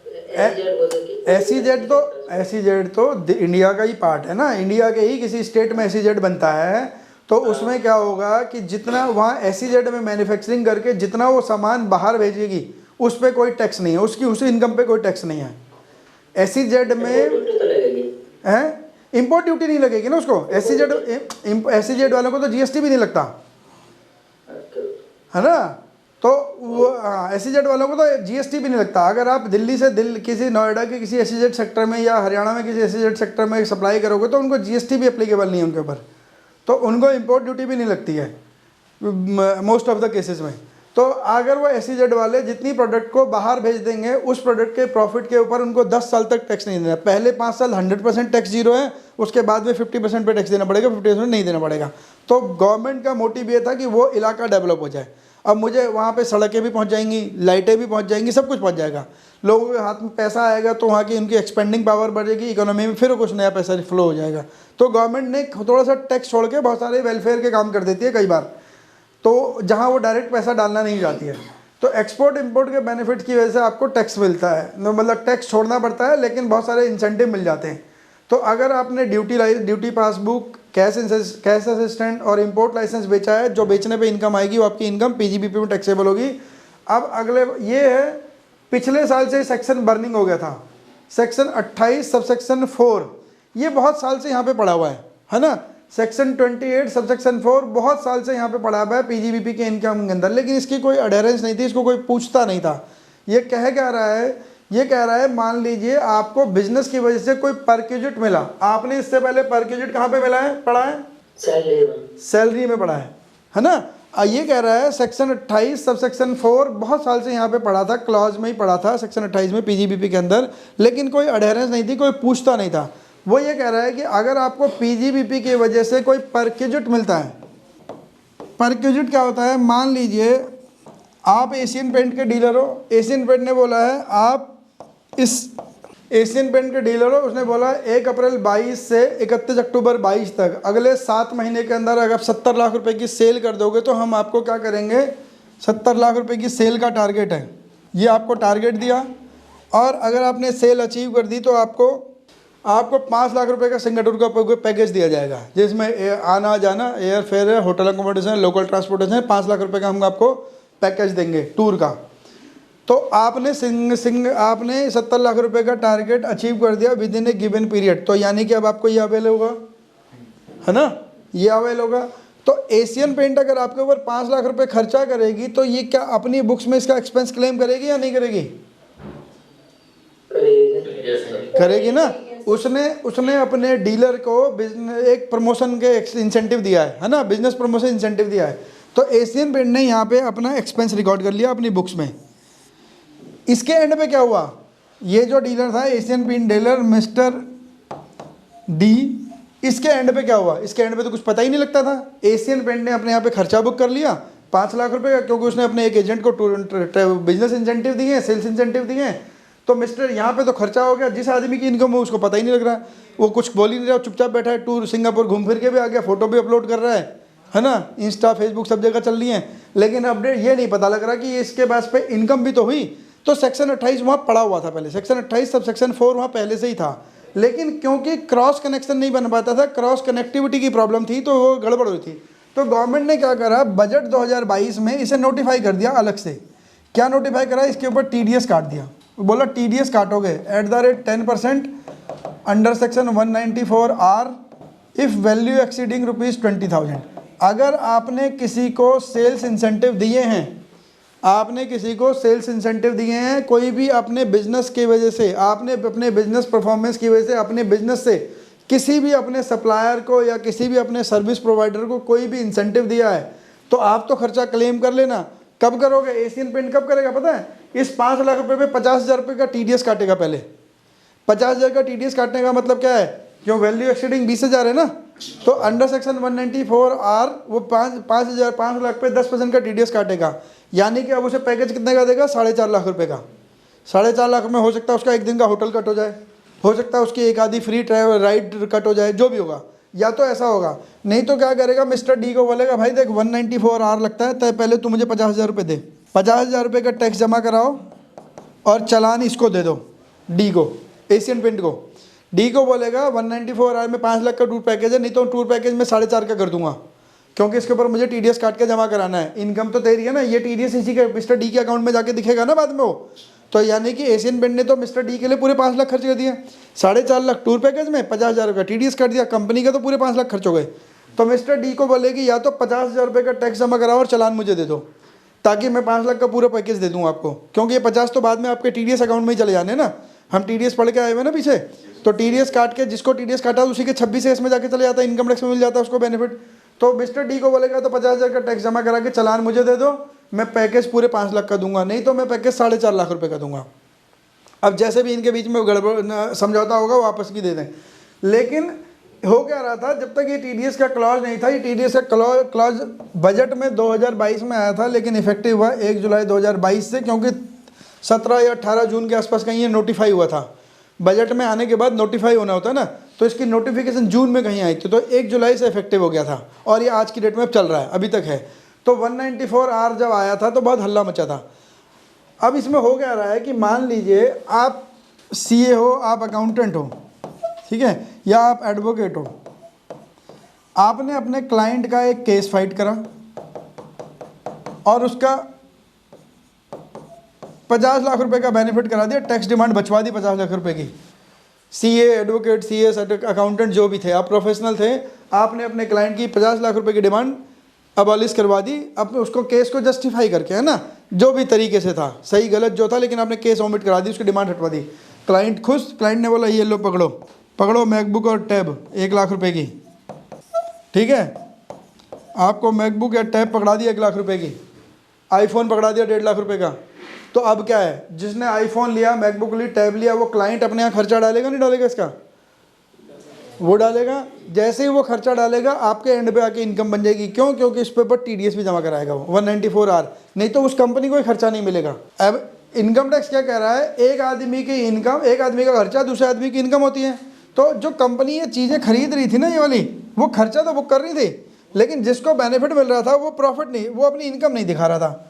Speaker 2: SEZ तो इंडिया का ही पार्ट है ना। इंडिया के ही किसी स्टेट में SEZ बनता है तो उसमें क्या होगा कि जितना वहाँ SEZ में मैन्युफैक्चरिंग करके जितना वो सामान बाहर भेजेगी उस पर कोई टैक्स नहीं है, उसकी उसी इनकम पे कोई टैक्स नहीं है। SEZ में है इम्पोर्ट ड्यूटी नहीं लगेगी ना उसको। SEZ वालों को तो GST भी नहीं लगता, है ना। तो वो SEZ वालों को तो GST भी नहीं लगता। अगर आप दिल्ली से किसी नोएडा के किसी SEZ सेक्टर में या हरियाणा में किसी SEZ सेक्टर में सप्लाई करोगे तो उनको GST भी एप्लीकेबल नहीं है उनके ऊपर, तो उनको इम्पोर्ट ड्यूटी भी नहीं लगती है मोस्ट ऑफ द केसेस में। तो अगर वो SEZ वाले जितनी प्रोडक्ट को बाहर भेज देंगे उस प्रोडक्ट के प्रॉफिट के ऊपर उनको 10 साल तक टैक्स नहीं देना। पहले 5 साल 100% टैक्स जीरो है, उसके बाद में 50% पे टैक्स देना पड़ेगा, 50% नहीं देना पड़ेगा। तो गवर्नमेंट का मोटिव ये था कि वो इलाका डेवलप हो जाए। अब मुझे वहाँ पे सड़कें भी पहुँच जाएंगी, लाइटें भी पहुँच जाएंगी, सब कुछ पहुँच जाएगा। लोगों के हाथ में पैसा आएगा तो वहाँ की उनकी एक्सपेंडिंग पावर बढ़ेगी, इकोनॉमी में फिर कुछ नया पैसा फ्लो हो जाएगा। तो गवर्नमेंट ने थोड़ा सा टैक्स छोड़ के बहुत सारे वेलफेयर के काम कर देती है कई बार, तो जहाँ वो डायरेक्ट पैसा डालना नहीं चाहती है। तो एक्सपोर्ट इंपोर्ट के बेनिफिट की वजह से आपको टैक्स मिलता है, मतलब टैक्स छोड़ना पड़ता है लेकिन बहुत सारे इंसेंटिव मिल जाते हैं। तो अगर आपने ड्यूटी पासबुक, कैश असिस्टेंट और इंपोर्ट लाइसेंस बेचा है, जो बेचने पे इनकम आएगी वो आपकी इनकम PGBP में टैक्सेबल होगी। अब अगले ये है, पिछले साल से सेक्शन बर्निंग हो गया था, सेक्शन 28 सबसेक्शन 4 ये बहुत साल से यहाँ पे पड़ा हुआ है ना। सेक्शन 28 सबसेक्शन 4 बहुत साल से यहाँ पे पड़ा हुआ है पीजीबीपी के इनकम के अंदर, लेकिन इसकी कोई अडेरेंस नहीं थी, इसको कोई पूछता नहीं था। ये कह क्या रहा है, ये कह रहा है मान लीजिए आपको बिजनेस की वजह से कोई पर क्यूजिट मिला, आपने इससे पहले पर क्यूजिट कहाँ पे मिला है, पढ़ा है, सैलरी में पढ़ा है ना। ये कह रहा है सेक्शन 28 सबसेक्शन 4 बहुत साल से यहाँ पे पढ़ा था, क्लॉज में ही पढ़ा था सेक्शन 28 में पीजीबीपी के अंदर, लेकिन कोई अडेरेंस नहीं थी, कोई पूछता नहीं था। वो ये कह रहा है कि अगर आपको पीजीबीपी की वजह से कोई पर क्यूजिट मिलता है, पर क्यूजिट क्या होता है, मान लीजिए आप एशियन पेंट के डीलर हो, एशियन पेंट ने बोला है आप इस एशियन पेंट के डीलर हो, उसने बोला 1 अप्रैल 22 से 31 अक्टूबर 22 तक अगले 7 महीने के अंदर अगर आप 70 लाख रुपए की सेल कर दोगे तो हम आपको क्या करेंगे, 70 लाख रुपए की सेल का टारगेट है, ये आपको टारगेट दिया, और अगर आपने सेल अचीव कर दी तो आपको 5 लाख रुपए का सिंगापुर का पैकेज दिया जाएगा, जिसमें आना जाना, एयर फेयर है, होटल अकोमोडेशन, लोकल ट्रांसपोर्टेशन है, 5 लाख रुपए का हम आपको पैकेज देंगे टूर का। तो आपने आपने 70 लाख रुपए का टारगेट अचीव कर दिया with in A given period, तो यानी कि अब आपको ये अवेल होगा, है ना, ये अवेल होगा। तो एशियन पेंट अगर आपके ऊपर 5 लाख रुपए खर्चा करेगी तो ये क्या अपनी बुक्स में इसका एक्सपेंस क्लेम करेगी या नहीं करेगी, करेगी ना। उसने अपने डीलर को एक प्रमोशन के इंसेंटिव दिया है ना, बिजनेस प्रमोशन इंसेंटिव दिया है, तो एशियन पेंट ने यहाँ पे अपना एक्सपेंस रिकॉर्ड कर लिया अपनी बुक्स में। इसके एंड पे क्या हुआ, ये जो डीलर था Asian paint dealer mister D, इसके एंड पे क्या हुआ, इसके एंड पे तो कुछ पता ही नहीं लगता था। एशियन पेंट ने अपने यहाँ पे खर्चा बुक कर लिया 5 लाख रुपए का, क्योंकि उसने अपने एक एजेंट को बिजनेस इंसेंटिव दिए हैं, सेल्स इंसेंटिव दिए हैं, तो मिस्टर यहाँ पे तो खर्चा हो गया, जिस आदमी की इनकम हो उसको पता ही नहीं लग रहा है, वो कुछ बोल ही नहीं रहा, चुपचाप बैठा है, टूर सिंगापुर घूम फिर के भी आ गया, फोटो भी अपलोड कर रहा है ना, इंस्टा फेसबुक सब जगह चल रही है, लेकिन अपडेट ये नहीं पता लग रहा कि इसके पास पे इनकम भी तो हुई। तो सेक्शन 28 वहाँ पड़ा हुआ था पहले, सेक्शन 28 सब सेक्शन 4 वहाँ पहले से ही था, लेकिन क्योंकि क्रॉस कनेक्शन नहीं बन पाता था, क्रॉस कनेक्टिविटी की प्रॉब्लम थी, तो वो गड़बड़ हुई थी। तो गवर्नमेंट ने क्या करा, बजट 2022 में इसे नोटिफाई कर दिया अलग से। क्या नोटिफाई करा, इसके ऊपर टीडीएस काट दिया, बोला टीडीएस काटोगे @10% under section 194R if value exceeding ₹20,000। अगर आपने किसी को सेल्स इंसेंटिव दिए हैं, आपने किसी को सेल्स इंसेंटिव दिए हैं, कोई भी अपने बिजनेस की वजह से, आपने अपने बिजनेस परफॉर्मेंस की वजह से अपने बिजनेस से किसी भी अपने सप्लायर को या किसी भी अपने सर्विस प्रोवाइडर को कोई भी इंसेंटिव दिया है, तो आप तो खर्चा क्लेम कर लेना। कब करोगे, एशियन पेंट कब करेगा पता है, इस 5 लाख रुपए पे 50,000 रुपये का टीडीएस काटेगा। पहले 50,000 का टीडीएस काटने का मतलब क्या है, क्यों वैल्यू एक्सीडिंग 20,000 है ना, तो अंडर सेक्शन 194R वो 5 लाख पे 10% का टीडीएस काटेगा, यानी कि अब उसे पैकेज कितने का देगा, 4.5 लाख रुपए का। 4.5 लाख में हो सकता है उसका एक दिन का होटल कट हो जाए, हो सकता है उसकी एक आधी फ्री ट्रैवल राइड कट हो जाए, जो भी होगा, या तो ऐसा होगा, नहीं तो क्या करेगा, मिस्टर डी को बोलेगा भाई देख 194R लगता है, तय पहले तू मुझे 50,000 रुपये दे, 50,000 रुपये का टैक्स जमा कराओ और चालान इसको दे दो, डी को, एशियन पेंट को। डी को बोलेगा 194R में 5 लाख का टूर पैकेज है, नहीं तो टूर पैकेज में 4.5 का कर दूंगा, क्योंकि इसके ऊपर मुझे टीडीएस काट के जमा कराना है, इनकम तो तेरी है ना, ये टीडीएस इसी के मिस्टर डी के अकाउंट में जाके दिखेगा ना बाद में वो। तो यानी कि एशियन पेंट ने तो मिस्टर डी के लिए पूरे 5 लाख खर्च कर दिए, 4.5 लाख टूर पैकेज में, 50,000 का टीडीएस काट दिया, कंपनी का तो पूरे 5 लाख खर्च हो गए। तो मिस्टर डी को बोलेगी या तो 50,000 रुपये का टैक्स जमा कराओ और चालान मुझे दे दो, ताकि मैं 5 लाख का पूरा पैकेज दे दूँ आपको, क्योंकि ये 50 तो बाद में आपके टीडीएस अकाउंट में ही चले जाने ना, हम टीडीएस पढ़ के आए हुए ना पीछे, तो टीडीएस काट के जिसको टीडीएस काटा उसी के 26 में जाके चले जाता है, इनकम टैक्स में मिल जाता है उसको बेनिफिट। तो मिस्टर डी को बोलेगा तो 50,000 का टैक्स जमा करा के चालान मुझे दे दो, मैं पैकेज पूरे 5 लाख का दूंगा, नहीं तो मैं पैकेज 4.5 लाख रुपए का दूंगा। अब जैसे भी इनके बीच में गड़बड़ समझौता होगा वो वापस भी दे दें। लेकिन हो क्या रहा था, जब तक ये टीडीएस का क्लॉज नहीं था, ये टीडीएस का क्लॉज बजट में 2022 में आया था, लेकिन इफेक्टिव हुआ 1 जुलाई 2022 से, क्योंकि 17 या 18 जून के आसपास कहीं ये नोटिफाई हुआ था। बजट में आने के बाद नोटिफाई होना होता है ना, तो इसकी नोटिफिकेशन जून में कहीं आई थी, तो 1 जुलाई से इफेक्टिव हो गया था, और ये आज की डेट में अब चल रहा है, अभी तक है। तो 194R जब आया था तो बहुत हल्ला मचा था। अब इसमें हो क्या रहा है कि मान लीजिए आप सीए हो, आप अकाउंटेंट हो, ठीक है, या आप एडवोकेट हो, आपने अपने क्लाइंट का एक केस फाइट करा और उसका 50 लाख रुपए का बेनिफिट करा दिया, टैक्स डिमांड बचवा दी 50 लाख रुपए की। सीए, एडवोकेट, सीएस, अकाउंटेंट जो भी थे, आप प्रोफेशनल थे, आपने अपने क्लाइंट की 50 लाख रुपए की डिमांड अबॉलिश करवा दी, अब उसको केस को जस्टिफाई करके, है ना, जो भी तरीके से था, सही गलत जो था, लेकिन आपने केस ओमिट करा दी, उसकी डिमांड हटवा दी। क्लाइंट खुश, क्लाइंट ने बोला ये लो पकड़ो, पकड़ो मैकबुक और टैब 1 लाख रुपए की, ठीक है, आपको मैकबुक या टैब पकड़ा दिया 1 लाख रुपए की, आईफोन पकड़ा दिया 1.5 लाख रुपए का। तो अब क्या है, जिसने आईफोन लिया, मैकबुक ली, टैब लिया, वो क्लाइंट अपने यहाँ खर्चा डालेगा नहीं डालेगा इसका? वो डालेगा। जैसे ही वो खर्चा डालेगा आपके एंड पे आके इनकम बन जाएगी। क्यों? क्योंकि इस पे ऊपर टीडीएस भी जमा कराएगा वो 194 आर, नहीं तो उस कंपनी को ही खर्चा नहीं मिलेगा। अब इनकम टैक्स क्या कह रहा है, एक आदमी की इनकम, एक आदमी का खर्चा दूसरे आदमी की इनकम होती है। तो जो कंपनी ये चीज़ें खरीद रही थी ना, ये वाली, वो खर्चा तो बुक कर रही थी, लेकिन जिसको बेनिफिट मिल रहा था वो प्रॉफिट नहीं, वो अपनी इनकम नहीं दिखा रहा था।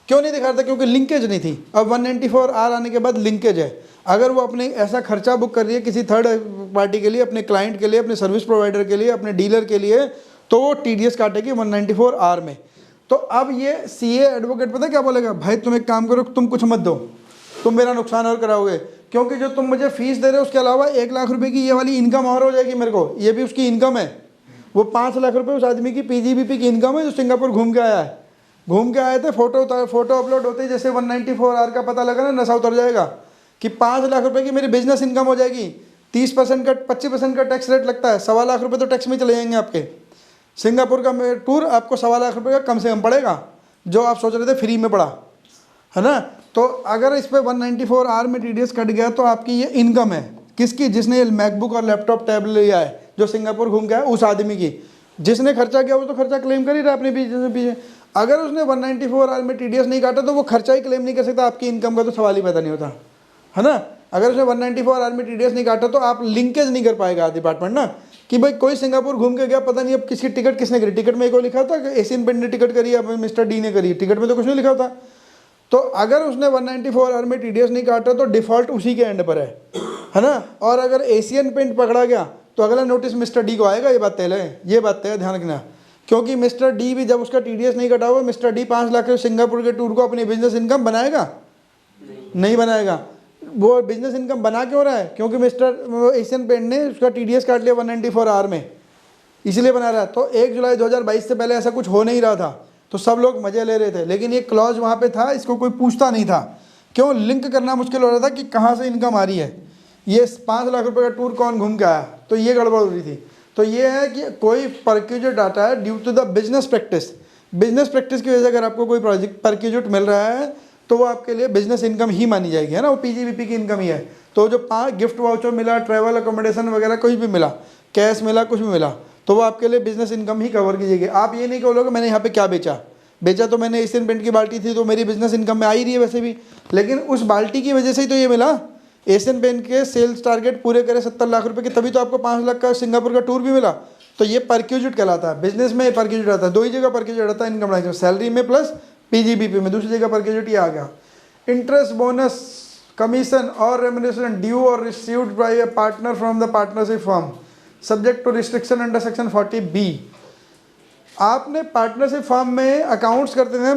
Speaker 2: क्यों नहीं दिखा रहा था? क्योंकि लिंकेज नहीं थी। अब 194 आर आने के बाद लिंकेज है। अगर वो अपने ऐसा खर्चा बुक कर रही है किसी थर्ड पार्टी के लिए, अपने क्लाइंट के लिए, अपने सर्विस प्रोवाइडर के लिए, अपने डीलर के लिए, तो वो टीडीएस काटेगी 194 आर में। तो अब ये सीए एडवोकेट पता क्या बोलेगा, भाई तुम एक काम करो, तुम कुछ मत दो, तुम मेरा नुकसान और कराओगे, क्योंकि जो तुम मुझे फीस दे रहे हो उसके अलावा 1 लाख रुपए की ये वाली इनकम और हो जाएगी मेरे को, ये भी उसकी इनकम है। वो 5 लाख रुपए उस आदमी की पीजीबीपी की इनकम है जो सिंगापुर घूम के आया है। घूम के आए थे, फोटो अपलोड होते ही जैसे 194 आर का पता लगा ना, नशा उतर जाएगा कि 5 लाख रुपए की मेरी बिजनेस इनकम हो जाएगी। 30% का 25% का टैक्स रेट लगता है, 1.25 लाख रुपए तो टैक्स में चले जाएंगे आपके। सिंगापुर का टूर आपको 1.25 लाख रुपए का कम से कम पड़ेगा, जो आप सोच रहे थे फ्री में पड़ा, है ना। तो अगर इस पर 194 आर में टीडीएस कट गया तो आपकी ये इनकम है किसकी, जिसने मैकबुक और लैपटॉप टैब लिया है, जो सिंगापुर घूम गया है, उस आदमी की। जिसने खर्चा किया वो तो खर्चा क्लेम कर ही रहा है अपने पीछे। अगर उसने 194 आर में टीडीएस नहीं काटा तो वो खर्चा ही क्लेम नहीं कर सकता, आपकी इनकम का तो सवाल ही पैदा नहीं होता, है ना। अगर उसने 194 आर में टीडीएस नहीं काटा तो आप लिंकेज नहीं कर पाएगा डिपार्टमेंट ना, कि भाई कोई सिंगापुर घूम के गया, पता नहीं अब किसकी टिकट किसने करी, टिकट में एक लिखा होता है एशियन पेंट ने टिकट करी है, मिस्टर डी ने करी, टिकट में तो कुछ नहीं लिखा होता। तो अगर उसने 194 आर में टीडीएस नहीं काटा तो डिफॉल्ट उसी के एंड पर है ना। और अगर एशियन पेंट पकड़ा गया तो अगला नोटिस मिस्टर डी को आएगा, ये बात तय है, ये बात तय है, ध्यान रखना। क्योंकि मिस्टर डी भी जब उसका टीडीएस नहीं कटा हुआ, मिस्टर डी 5 लाख के सिंगापुर के टूर को अपनी बिजनेस इनकम बनाएगा? नहीं बनाएगा। वो बिजनेस इनकम बना क्यों रहा है? क्योंकि मिस्टर एशियन पेंट ने उसका टीडीएस काट लिया 194 आर में, इसलिए बना रहा है। तो 1 जुलाई 2022 से पहले ऐसा कुछ हो नहीं रहा था, तो सब लोग मजे ले रहे थे, लेकिन ये क्लॉज वहाँ पे था, इसको कोई पूछता नहीं था। क्यों? लिंक करना मुश्किल हो रहा था कि कहाँ से इनकम आ रही है, ये 5 लाख रुपए का टूर कौन घूम के आया, तो ये गड़बड़ हो रही थी। तो ये है कि कोई परक्यूजेट आता है due to the business practice, business practice की वजह से अगर आपको कोई प्रोजेक्ट परक्यूजेट मिल रहा है तो वो आपके लिए बिजनेस इनकम ही मानी जाएगी, है ना, वो पीजीबीपी की इनकम ही है। तो जो 5 गिफ्ट वाउचर मिला, ट्रैवल अकोमोडेशन वगैरह कुछ भी मिला, कैश मिला, कुछ भी मिला, तो वो आपके लिए बिजनेस इनकम ही कवर कीजिएगी। आप ये नहीं कहोगे मैंने यहाँ पे क्या बेचा तो मैंने एशियन पेंट की बाल्टी थी तो मेरी बिजनेस इनकम में आ ही रही है वैसे भी, लेकिन उस बाल्टी की वजह से ही तो ये मिला। एशियन पेंट के सेल्स टारगेट पूरे करे 70 लाख रुपए के, तभी तो आपको 5 लाख का सिंगापुर का टूर भी मिला। तो ये परक्यूजिट कहलाता है। बिजनेस में परक्यूजिट आता है, 2 ही जगह परक्यूजिट आता है इनकम टैक्स, सैलरी में प्लस पीजीबीपी में, दूसरी जगह परक्यूजिट ये आ गया। इंटरेस्ट, बोनस, कमीशन और रेम्युनरेशन ड्यू और received by a partner from the partnership firm subject to restriction under section 40B। आपने पार्टनरशिप फर्म में अकाउंट्स करते थे,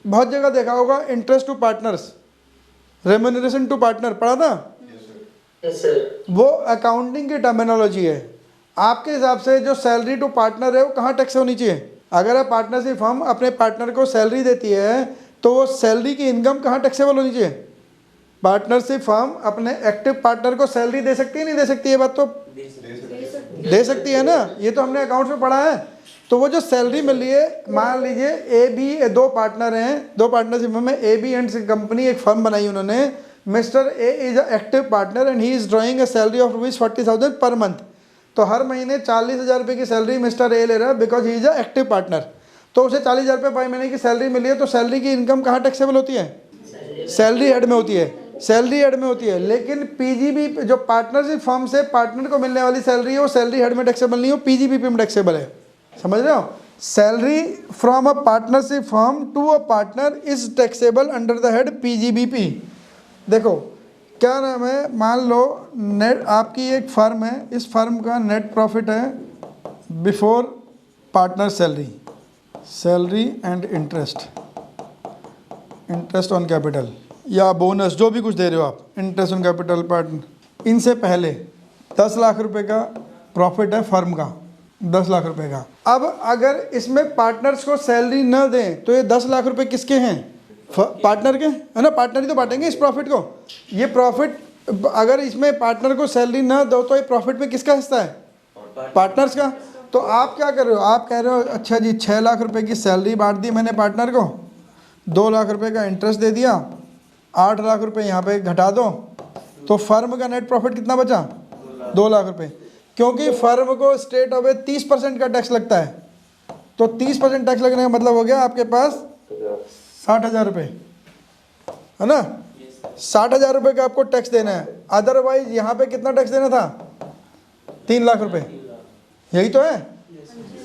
Speaker 2: बहुत जगह देखा होगा, interest to partners, remuneration to partner पढ़ा था?
Speaker 4: Yes sir.
Speaker 2: वो अकाउंटिंग की टर्मिनोलॉजी है। आपके हिसाब से जो सैलरी टू पार्टनर है वो कहाँ टैक्स होनी चाहिए? अगर आप पार्टनरशिप फर्म अपने पार्टनर को सैलरी देती है तो वो सैलरी की इनकम कहाँ टैक्सेबल होनी चाहिए? पार्टनरशिप फर्म अपने एक्टिव पार्टनर को सैलरी दे सकती है नहीं दे सकती? ये बात तो दे सकती है ना, ये तो हमने अकाउंट्स में पढ़ा है। तो वो जो सैलरी मिल रही है, मान लीजिए ए बी 2 पार्टनर हैं, 2 पार्टनरशिप में ए बी एंड कंपनी एक फर्म बनाई उन्होंने। Mister A is a active partner and he is drawing a salary of ₹40,000 per month. तो हर महीने 40,000 रुपये की सैलरी मिस्टर ए ले रहा है because he is a active partner. तो उसे 40,000 रुपये पर महीने की सैलरी मिली है, तो सैलरी की इनकम कहाँ टैक्सेबल होती है? सैलरी हेड में होती है, सैलरी हेड में होती है। लेकिन पीजीबी जो पार्टनरशिप फर्म से पार्टनर को मिलने वाली सैलरी है वो सैलरी हेड में टैक्सेबल नहीं हो, पीजीबीपी में टैक्सेबल है। समझ रहे हो? Salary from a partnership firm to a partner is taxable under the head PGBP. देखो क्या नाम है, मान लो नेट आपकी एक फर्म है, इस फर्म का नेट प्रॉफिट है before partner salary, salary and interest, interest on capital या बोनस जो भी कुछ दे रहे हो आप, इंटरेस्ट ऑन कैपिटल पार्टनर इनसे पहले 10 लाख रुपए का प्रॉफिट है फर्म का, 10 लाख रुपए का। अब अगर इसमें पार्टनर्स को सैलरी न दें तो ये 10 लाख रुपए किसके हैं? पार्टनर के, है ना? पार्टनर ही तो बांटेंगे इस प्रॉफिट को। ये प्रॉफिट अगर इसमें पार्टनर को सैलरी न दो तो ये प्रॉफिट में किसका हिस्सा है? पार्टनर्स का। तो आप क्या कर रहे हो? आप कह रहे हो अच्छा जी 6 लाख रुपए की सैलरी बांट दी मैंने पार्टनर को, 2 लाख रुपए का इंटरेस्ट दे दिया, 8 लाख रुपए यहाँ पे घटा दो, तो फर्म का नेट प्रॉफिट कितना बचा? 2 लाख रुपए। क्योंकि फर्म को स्टेट अवे 30% का टैक्स लगता है, तो 30% टैक्स लगने का मतलब हो गया आपके पास 60,000 रुपये, है ना? 60,000 रुपये का आपको टैक्स देना है। अदरवाइज यहाँ पे कितना टैक्स देना था? 3 लाख रुपए। यही तो है।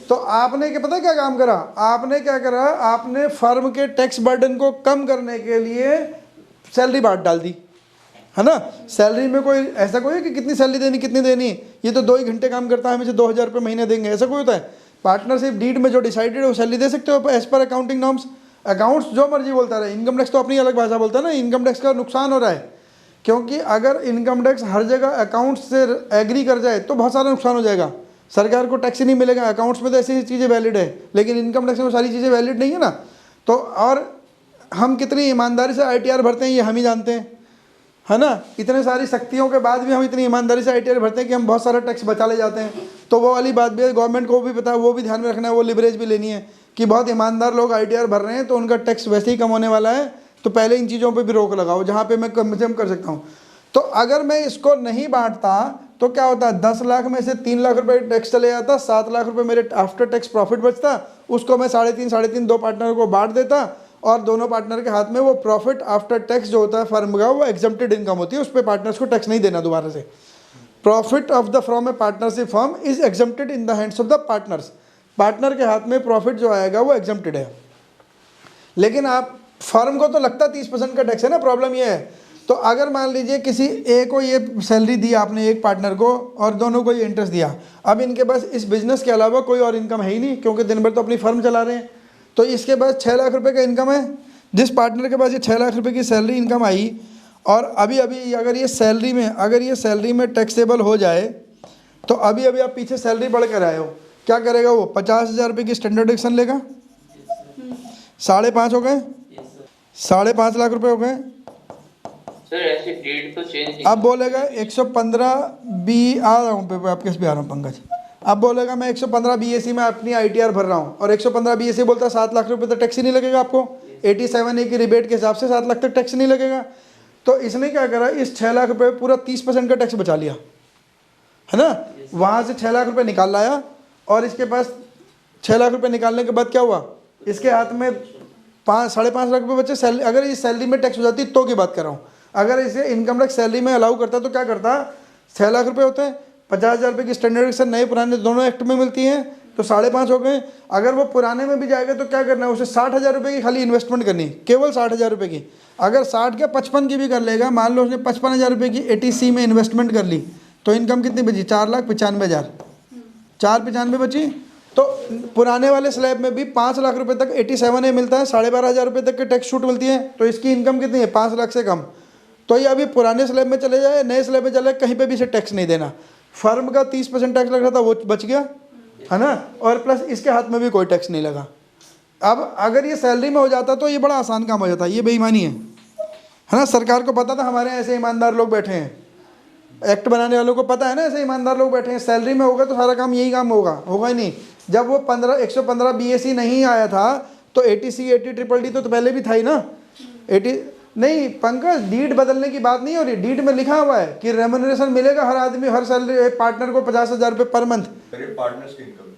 Speaker 2: तो आपने क्या पता क्या काम करा? आपने क्या करा? आपने फर्म के टैक्स बर्डन को कम करने के लिए सैलरी बांट डाल दी, है ना? सैलरी में कोई ऐसा कोई है कि कितनी सैलरी देनी कितनी देनी, ये तो 2 ही घंटे काम करता है, हमें 2,000 रुपये महीने देंगे, ऐसा कोई होता है? पार्टनरशिप डीड में जो डिसाइडेड है वो सैलरी दे सकते हो as per accounting norms. Accounts जो मर्जी बोलता रहे, इनकम टैक्स तो अपनी अलग भाषा बोलता है ना। इनकम टैक्स का नुकसान हो रहा है, क्योंकि अगर इनकम टैक्स हर जगह अकाउंट्स से एग्री कर जाए तो बहुत सारा नुकसान हो जाएगा। सरकार को टैक्स ही नहीं मिलेगा। अकाउंट्स में तो ऐसी चीज़ें वैलिड है, लेकिन इनकम टैक्स में वो सारी चीज़ें वैलिड नहीं है ना। तो और हम कितनी ईमानदारी से ITR भरते हैं ये हम ही जानते हैं, है ना? इतने सारी सख्तियों के बाद भी हम इतनी ईमानदारी से ITR भरते हैं कि हम बहुत सारा टैक्स बचा ले जाते हैं। तो वो वाली बात भी है, गवर्नमेंट को भी पता है, वो भी ध्यान में रखना है, वो लिवरेज भी लेनी है कि बहुत ईमानदार लोग ITR भर रहे हैं तो उनका टैक्स वैसे ही कम होने वाला है, तो पहले इन चीज़ों पर भी रोक लगाओ जहाँ पर मैं कम से कम कर सकता हूँ। तो अगर मैं इसको नहीं बांटता तो क्या होता है? 10 लाख में से 3 लाख रुपए टैक्स चले जाता, 7 लाख रुपए मेरे आफ्टर टैक्स प्रॉफिट बचता, उसको मैं 3.5 दो पार्टनर को बांट देता और दोनों पार्टनर के हाथ में वो प्रॉफिट आफ्टर टैक्स जो होता है फर्म का वो एग्जम्प्टेड इनकम होती है, उस पर पार्टनर्स को टैक्स नहीं देना दोबारा से। Profit of the from A partnership firm is exempted in the hands of the partners. Partner के हाथ में प्रॉफिट जो आएगा वो एग्जम्प्टेड है। लेकिन आप फर्म को तो लगता 30% का टैक्स है ना। प्रॉब्लम ये है, तो अगर मान लीजिए किसी एक को ये सैलरी दी आपने, एक पार्टनर को, और दोनों को ये इंटरेस्ट दिया, अब इनके पास इस बिजनेस के अलावा कोई और इनकम है ही नहीं, क्योंकि दिन भर तो अपनी फर्म चला रहे हैं। तो इसके पास 6 लाख रुपए का इनकम है। जिस पार्टनर के पास ये 6 लाख रुपए की सैलरी इनकम आई और अभी अभी अगर ये सैलरी में टैक्सेबल हो जाए, तो अभी अभी आप पीछे सैलरी बढ़ कर आए हो, क्या करेगा वो? 50,000 रुपये की स्टैंडर्ड डिडक्शन लेगा, 5.5 हो गए, 5.5 लाख रुपए हो गए।
Speaker 3: सर ऐसे डेट तो चेंज नहीं।
Speaker 2: अब बोलेगा 115 बी आ रहा हूँ, आपके पास भी आ रहा हूँ पंकज। अब बोलेगा मैं 115 BAC में अपनी ITR भर रहा हूँ, और 115 BAC बोलता है 7 लाख रुपए तक टैक्स ही नहीं लगेगा आपको। 87A की रिबेट के हिसाब से 7 लाख तक टैक्स नहीं लगेगा। तो इसने क्या करा? इस 6 लाख रुपये पूरा 30% का टैक्स बचा लिया, है ना? वहाँ से 6 लाख रुपये निकाल लाया, और इसके पास 6 लाख रुपये निकालने के बाद क्या हुआ? इसके हाथ में 5.5 लाख रुपये बचे। सैलरी अगर इस सैलरी में टैक्स हो जाती तो की बात कर रहा हूँ, अगर इसे इनकम टैक्स सैलरी में अलाउ करता तो क्या करता? 6 लाख रुपये होते हैं, 50,000 रुपये की स्टैंडर्ड डिडक्शन नए पुराने दोनों एक्ट में मिलती हैं, तो 5.5 हो गए। अगर वो पुराने में भी जाएगा तो क्या करना है? उसे 60,000 रुपये की खाली इन्वेस्टमेंट करनी, केवल 60,000 रुपये की। अगर 60 के 55 की भी कर लेगा, मान लो उसने 55,000 रुपये की ATC में इन्वेस्टमेंट कर ली, तो इनकम कितनी बची? 4,95,000, 495 बची। तो पुराने वाले स्लैब में भी 5 लाख रुपए तक 87A मिलता है, 12,500 रुपये तक की टैक्स छूट मिलती है, तो इसकी इनकम कितनी है? 5 लाख से कम। तो ये अभी पुराने स्लैब में चले जाए, नए स्लैब में चले जाए, कहीं पे भी इसे टैक्स नहीं देना। फर्म का 30% टैक्स लग रहा था, वो बच गया, है ना? और प्लस इसके हाथ में भी कोई टैक्स नहीं लगा। अब अगर ये सैलरी में हो जाता तो ये बड़ा आसान काम हो जाता। ये बेईमानी है ना? सरकार को पता था हमारे ऐसे ईमानदार लोग बैठे हैं, एक्ट बनाने वालों को पता है ना ऐसे ईमानदार लोग बैठे हैं। सैलरी में होगा तो सारा काम यही काम होगा ही नहीं। जब वो 115 BAC नहीं आया था तो ATC 80DDD तो पहले भी था ही ना। 80 नहीं पंकज, डीड बदलने की बात नहीं हो रही। डीड में लिखा हुआ है कि रेम्यूनरेशन मिलेगा हर आदमी, हर सैलरी पार्टनर को 50,000 रुपये पर मंथ।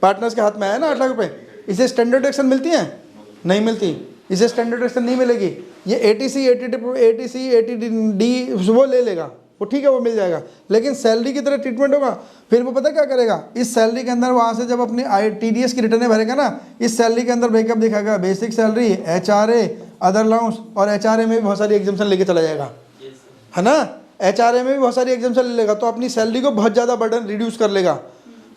Speaker 2: पार्टनर्स के हाथ में है ना 8 लाख रुपये। इसे स्टैंडर्ड डिडक्शन मिलती है? नहीं मिलती, इसे स्टैंडर्ड डिडक्शन नहीं मिलेगी। ये ATC 80D वो ले लेगा, वो ठीक है, वो मिल जाएगा, लेकिन सैलरी की तरह ट्रीटमेंट होगा। फिर वो पता क्या करेगा? इस सैलरी के अंदर वहाँ से जब अपनी TDS की रिटर्न भरेगा ना, इस सैलरी के अंदर ब्रेकअप दिखाएगा, basic salary, HRA, other allowance, और HRA में भी बहुत सारी एग्जाम्पशन लेके चला जाएगा, है ना? HRA में भी बहुत सारी एग्जाम्पशन ले लेगा, तो अपनी सैलरी को बहुत ज़्यादा बर्डन रिड्यूस कर लेगा।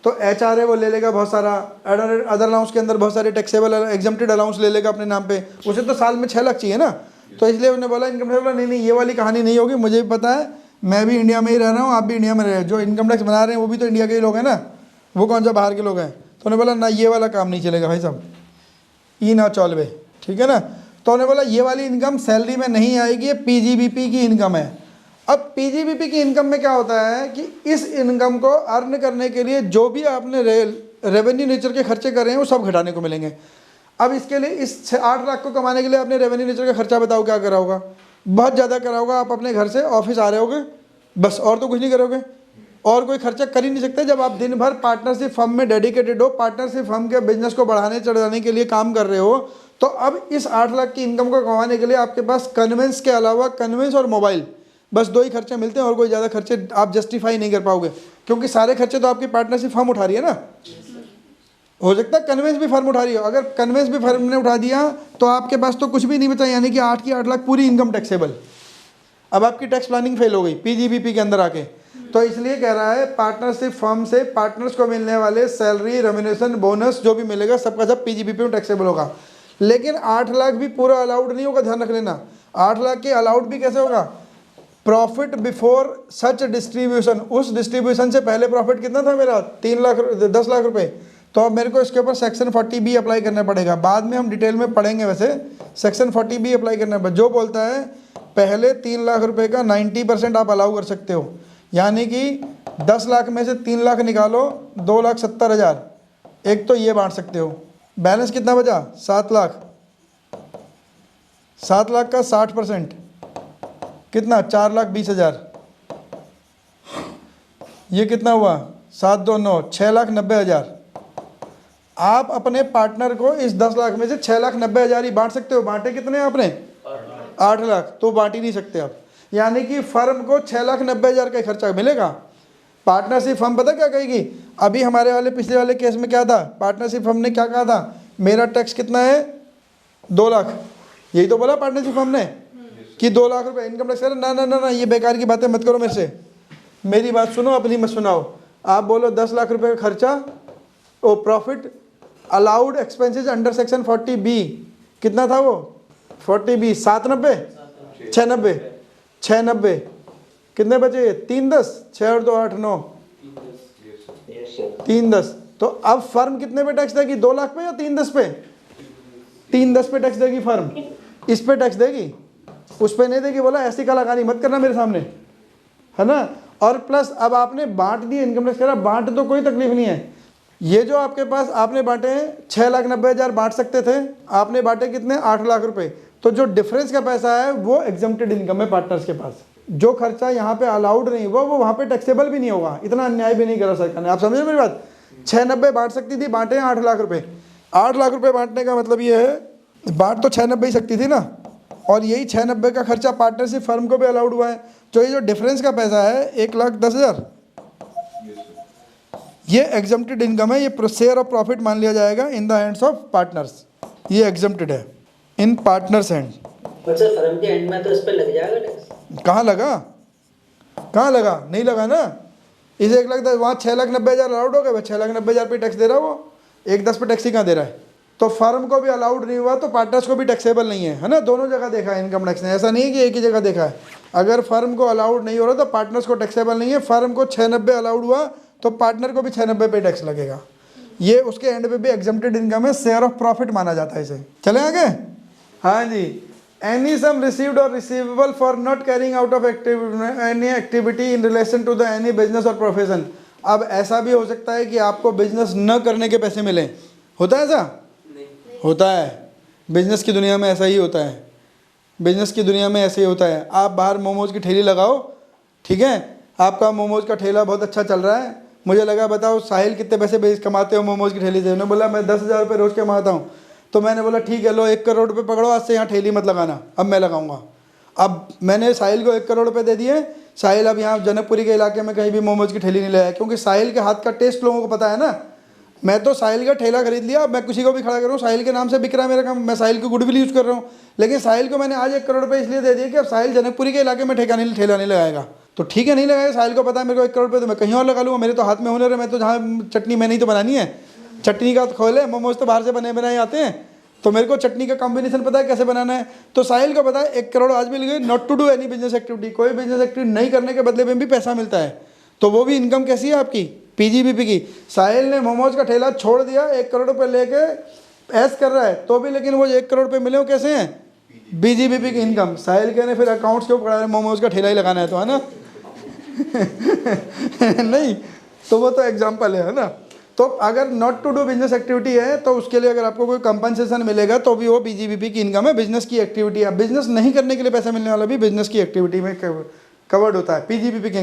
Speaker 2: तो HRA वो ले लेगा बहुत सारा, अदर अलाउंस के अंदर बहुत सारे टैक्सेबल एग्जम्प्टेड अलाउंस ले लेगा अपने नाम पे। उसे तो साल में 6 लाख चाहिए ना, तो इसलिए उन्होंने बोला इनकम टैक्स वाला नहीं ये वाली कहानी नहीं होगी। मुझे भी पता है मैं भी इंडिया में ही रह रहा हूँ, आप भी इंडिया में रह रहे हैं, जो इनकम टैक्स बना रहे हैं वो भी तो इंडिया के ही लोग हैं ना, वो कौन सा बाहर के लोग हैं। तो उन्होंने बोला ना ये वाला काम नहीं चलेगा भाई साहब, ई ना चौलवे, ठीक है ना। तो उन्होंने बोला ये वाली इनकम सैलरी में नहीं आएगी, ये पीजीबीपी की इनकम है। अब पीजीबीपी की इनकम में क्या होता है कि इस इनकम को अर्न करने के लिए जो भी आपने रेवेन्यू नेचर के खर्चे कर रहे हैं वो सब घटाने को मिलेंगे। अब इसके लिए इस 8 लाख को कमाने के लिए आपने रेवेन्यू नेचर का खर्चा बताओ क्या करा होगा, बहुत ज़्यादा करा होगा। आप अपने घर से ऑफिस आ रहे होगे बस, और तो कुछ नहीं करोगे, और कोई खर्चा कर ही नहीं सकते। जब आप दिन भर पार्टनरशिप फर्म में डेडिकेटेड हो, पार्टनरशिप फर्म के बिजनेस को बढ़ाने चढ़ाने के लिए काम कर रहे हो, तो अब इस 8 लाख की इनकम को कमाने के लिए आपके पास कन्वेंस के अलावा कन्वेंस और मोबाइल, बस 2 ही खर्चे मिलते हैं, और कोई ज़्यादा खर्चे आप जस्टिफाई नहीं कर पाओगे, क्योंकि सारे खर्चे तो आपकी पार्टनरशिप फर्म उठा रही है ना। हो सकता है कन्वेंस भी फर्म उठा रही हो, अगर कन्वेंस भी फर्म ने उठा दिया तो आपके पास तो कुछ भी नहीं बचा, यानी कि 8 की 8 लाख पूरी इनकम टैक्सेबल। अब आपकी टैक्स प्लानिंग फेल हो गई पीजीबीपी के अंदर आके। तो इसलिए कह रहा है पार्टनरशिप फर्म से पार्टनर्स को मिलने वाले सैलरी, रेम्युनरेशन, बोनस जो भी मिलेगा सबका सब पीजीबीपी में टैक्सेबल होगा। लेकिन 8 लाख भी पूरा अलाउड नहीं होगा, ध्यान रख लेना। 8 लाख के अलाउड भी कैसे होगा, प्रॉफिट बिफोर सच डिस्ट्रीब्यूशन, उस डिस्ट्रीब्यूशन से पहले प्रॉफिट कितना था मेरा 10 लाख रुपए, तो अब मेरे को इसके ऊपर सेक्शन 40B अप्लाई करना पड़ेगा। बाद में हम डिटेल में पढ़ेंगे, वैसे सेक्शन 40B अप्लाई करना पड़ेगा, जो बोलता है पहले 3 लाख रुपए का 90% आप अलाउ कर सकते हो, यानी कि 10 लाख में से 3 लाख निकालो 2,70,000, एक तो ये बांट सकते हो। बैलेंस कितना बचा 7 लाख, 7 लाख का 60% कितना 4,20,000, ये कितना हुआ 7 2 9 6,90,000। आप अपने पार्टनर को इस 10 लाख में से 6,90,000 ही बांट सकते हो। बांटे कितने आपने 8 लाख, तो बांट ही नहीं सकते आप, यानी कि फर्म को 6,90,000 का खर्चा मिलेगा। पार्टनरशिप फर्म पता क्या कहेगी, अभी हमारे वाले पिछले वाले केस में क्या था, पार्टनरशिप फर्म ने क्या कहा था, मेरा टैक्स कितना है 2 लाख, यही तो बोला पार्टनरशिप फर्म ने कि 2 लाख रुपए इनकम टैक्स। ना ना ना ना, ये बेकार की बातें मत करो मेरे से, मेरी बात सुनो, अपनी मत सुनाओ। आप बोलो 10 लाख रुपए का खर्चा, ओ profit allowed expenses under section 40B कितना था वो 40B 790 690 690, कितने बचे ये 3 10 6 और 2 8 9 3 10। तो अब फर्म कितने पे टैक्स देगी 2 लाख पे या 3 10 पे, 3 10 पे टैक्स देगी फर्म, इस पे टैक्स देगी, उस पे नहीं देगी। बोला ऐसी कलाकारी मत करना मेरे सामने, है ना। और प्लस अब आपने बांट दिए इनकम टैक्स करा, बांट तो कोई तकलीफ नहीं है। ये जो आपके पास आपने बांटे 6,90,000 बांट सकते थे, आपने बांटे कितने 8 लाख रुपए, तो जो डिफरेंस का पैसा है वो एग्जम्प्टेड इनकम है पार्टनर्स के पास। जो खर्चा यहाँ पे अलाउड नहीं हुआ वो वहाँ पे टैक्सेबल भी नहीं होगा। इतना अन्याय भी नहीं करा सरकार ने, आप समझे मेरी बात। 690 बांट सकती थी, बांटे 8 लाख रुपए। 8 लाख रुपए बांटने का मतलब ये है, बांट तो 690 ही सकती थी ना, और यही 690 का खर्चा पार्टनरशिप फर्म को भी अलाउड हुआ है। तो ये जो डिफरेंस का पैसा है 1,10,000, ये एग्जम्प्टेड इनकम है, ये शेयर ऑफ प्रॉफिट मान लिया जाएगा in the hands of partners, ये एग्जम्प्टेड है इन पार्टनर्स हैंड।
Speaker 4: सर फर्म के एंड में तो इस पे लग जाएगा टैक्स।
Speaker 2: कहाँ लगा, कहाँ लगा, नहीं लगा ना। इस 1,10,000 वहाँ 6,90,000 अलाउड हो गए, 6,90,000 पे टैक्स दे रहा है वो, 1,10 पे टैक्स ही कहाँ दे रहा है। तो फर्म को भी अलाउड नहीं हुआ तो पार्टनर्स को भी टैक्सेबल नहीं है ना। दोनों जगह देखा है इनकम टैक्स ने, ऐसा नहीं है कि एक ही जगह देखा है। अगर फर्म को अलाउड नहीं हो रहा तो पार्टनर्स को टैक्सेबल नहीं है। फर्म को 690 अलाउड हुआ तो पार्टनर को भी 690 पे टैक्स लगेगा। ये उसके एंड पे भी एग्जम्प्टेड इनकम है, शेयर ऑफ प्रॉफिट माना जाता है इसे। चले आगे, हाँ जी। एनी सम रिसीव्ड और receivable for not carrying out of any activity in relation to the any business और प्रोफेशन। अब ऐसा भी हो सकता है कि आपको बिजनेस न करने के पैसे मिले, होता है ऐसा? होता है, बिजनेस की दुनिया में ऐसा ही होता है, बिजनेस की दुनिया में ऐसे ही होता है। आप बाहर मोमोज की ठेली लगाओ, ठीक है, आपका मोमोज का ठेला बहुत अच्छा चल रहा है। मुझे लगा बताओ साहिल कितने पैसे कमाते हो मोमोज की ठेली से? उन्होंने बोला मैं 10,000 रुपये रोज़ कमाता हूँ। तो मैंने बोला ठीक है लो 1 करोड़ रुपये पकड़ो, आज से यहाँ ठेली मत लगाना, अब मैं लगाऊंगा। अब मैंने साहिल को 1 करोड़ रुपये दे दिए। साहिल अब यहाँ जनकपुरी के इलाके में कहीं भी मोमोज की ठेली नहीं लगाया, क्योंकि साहिल के हाथ का टेस्ट लोगों को पता है ना। मैं तो साहिल का ठेला खरीद लिया, अब मैं किसी को भी खड़ा कर रहा हूँ, साहिल के नाम से बिक रहा है मेरा काम, मैं साहिल की गुडविल यूज़ कर रहा हूँ। लेकिन साहिल को मैंने आज 1 करोड़ रुपये इसलिए दे दिए कि अब साहिल जनकपुरी के इलाके में ठेला नहीं लगाएगा। तो ठीक है नहीं लगाएगा, साहिल को पता है मेरे को 1 करोड़ रुपये तो मैं कहीं और लगा लूँगा, मेरे तो हाथ में हुनर है। मैं तो जहाँ चटनी मैंने ही तो बनानी है, चटनी का खोले, मोमोज तो बाहर से बने बनाए आते हैं, तो मेरे को चटनी का कॉम्बिनेशन पता है कैसे बनाना है। तो साहिल को पता है 1 करोड़ आज मिल गई, not to do any business activity, कोई बिजनेस एक्टिविटी नहीं करने के बदले में भी पैसा मिलता है। तो वो भी इनकम कैसी है आपकी, पीजीबीपी की। साहिल ने मोमोज का ठेला छोड़ दिया, 1 करोड़ रुपये लेके ऐस कर रहा है तो भी, लेकिन वो 1 करोड़ रुपये मिले वो कैसे हैं, बीजीबीपी की इनकम। साहिल कहने फिर अकाउंट्स के ऊपर मोमोज का ठेला ही लगाना है तो, है ना नहीं, तो वो तो एग्जाम्पल है ना। तो अगर not to do business activity है तो उसके लिए अगर आपको कोई कंपनसेशन मिलेगा तो भी वो बीजीबीपी की इनकम है, बिजनेस की एक्टिविटी है। बिजनेस नहीं करने के लिए पैसा मिलने वाला भी बिजनेस की एक्टिविटी में कवर्ड होता है, पीजीबीपी के।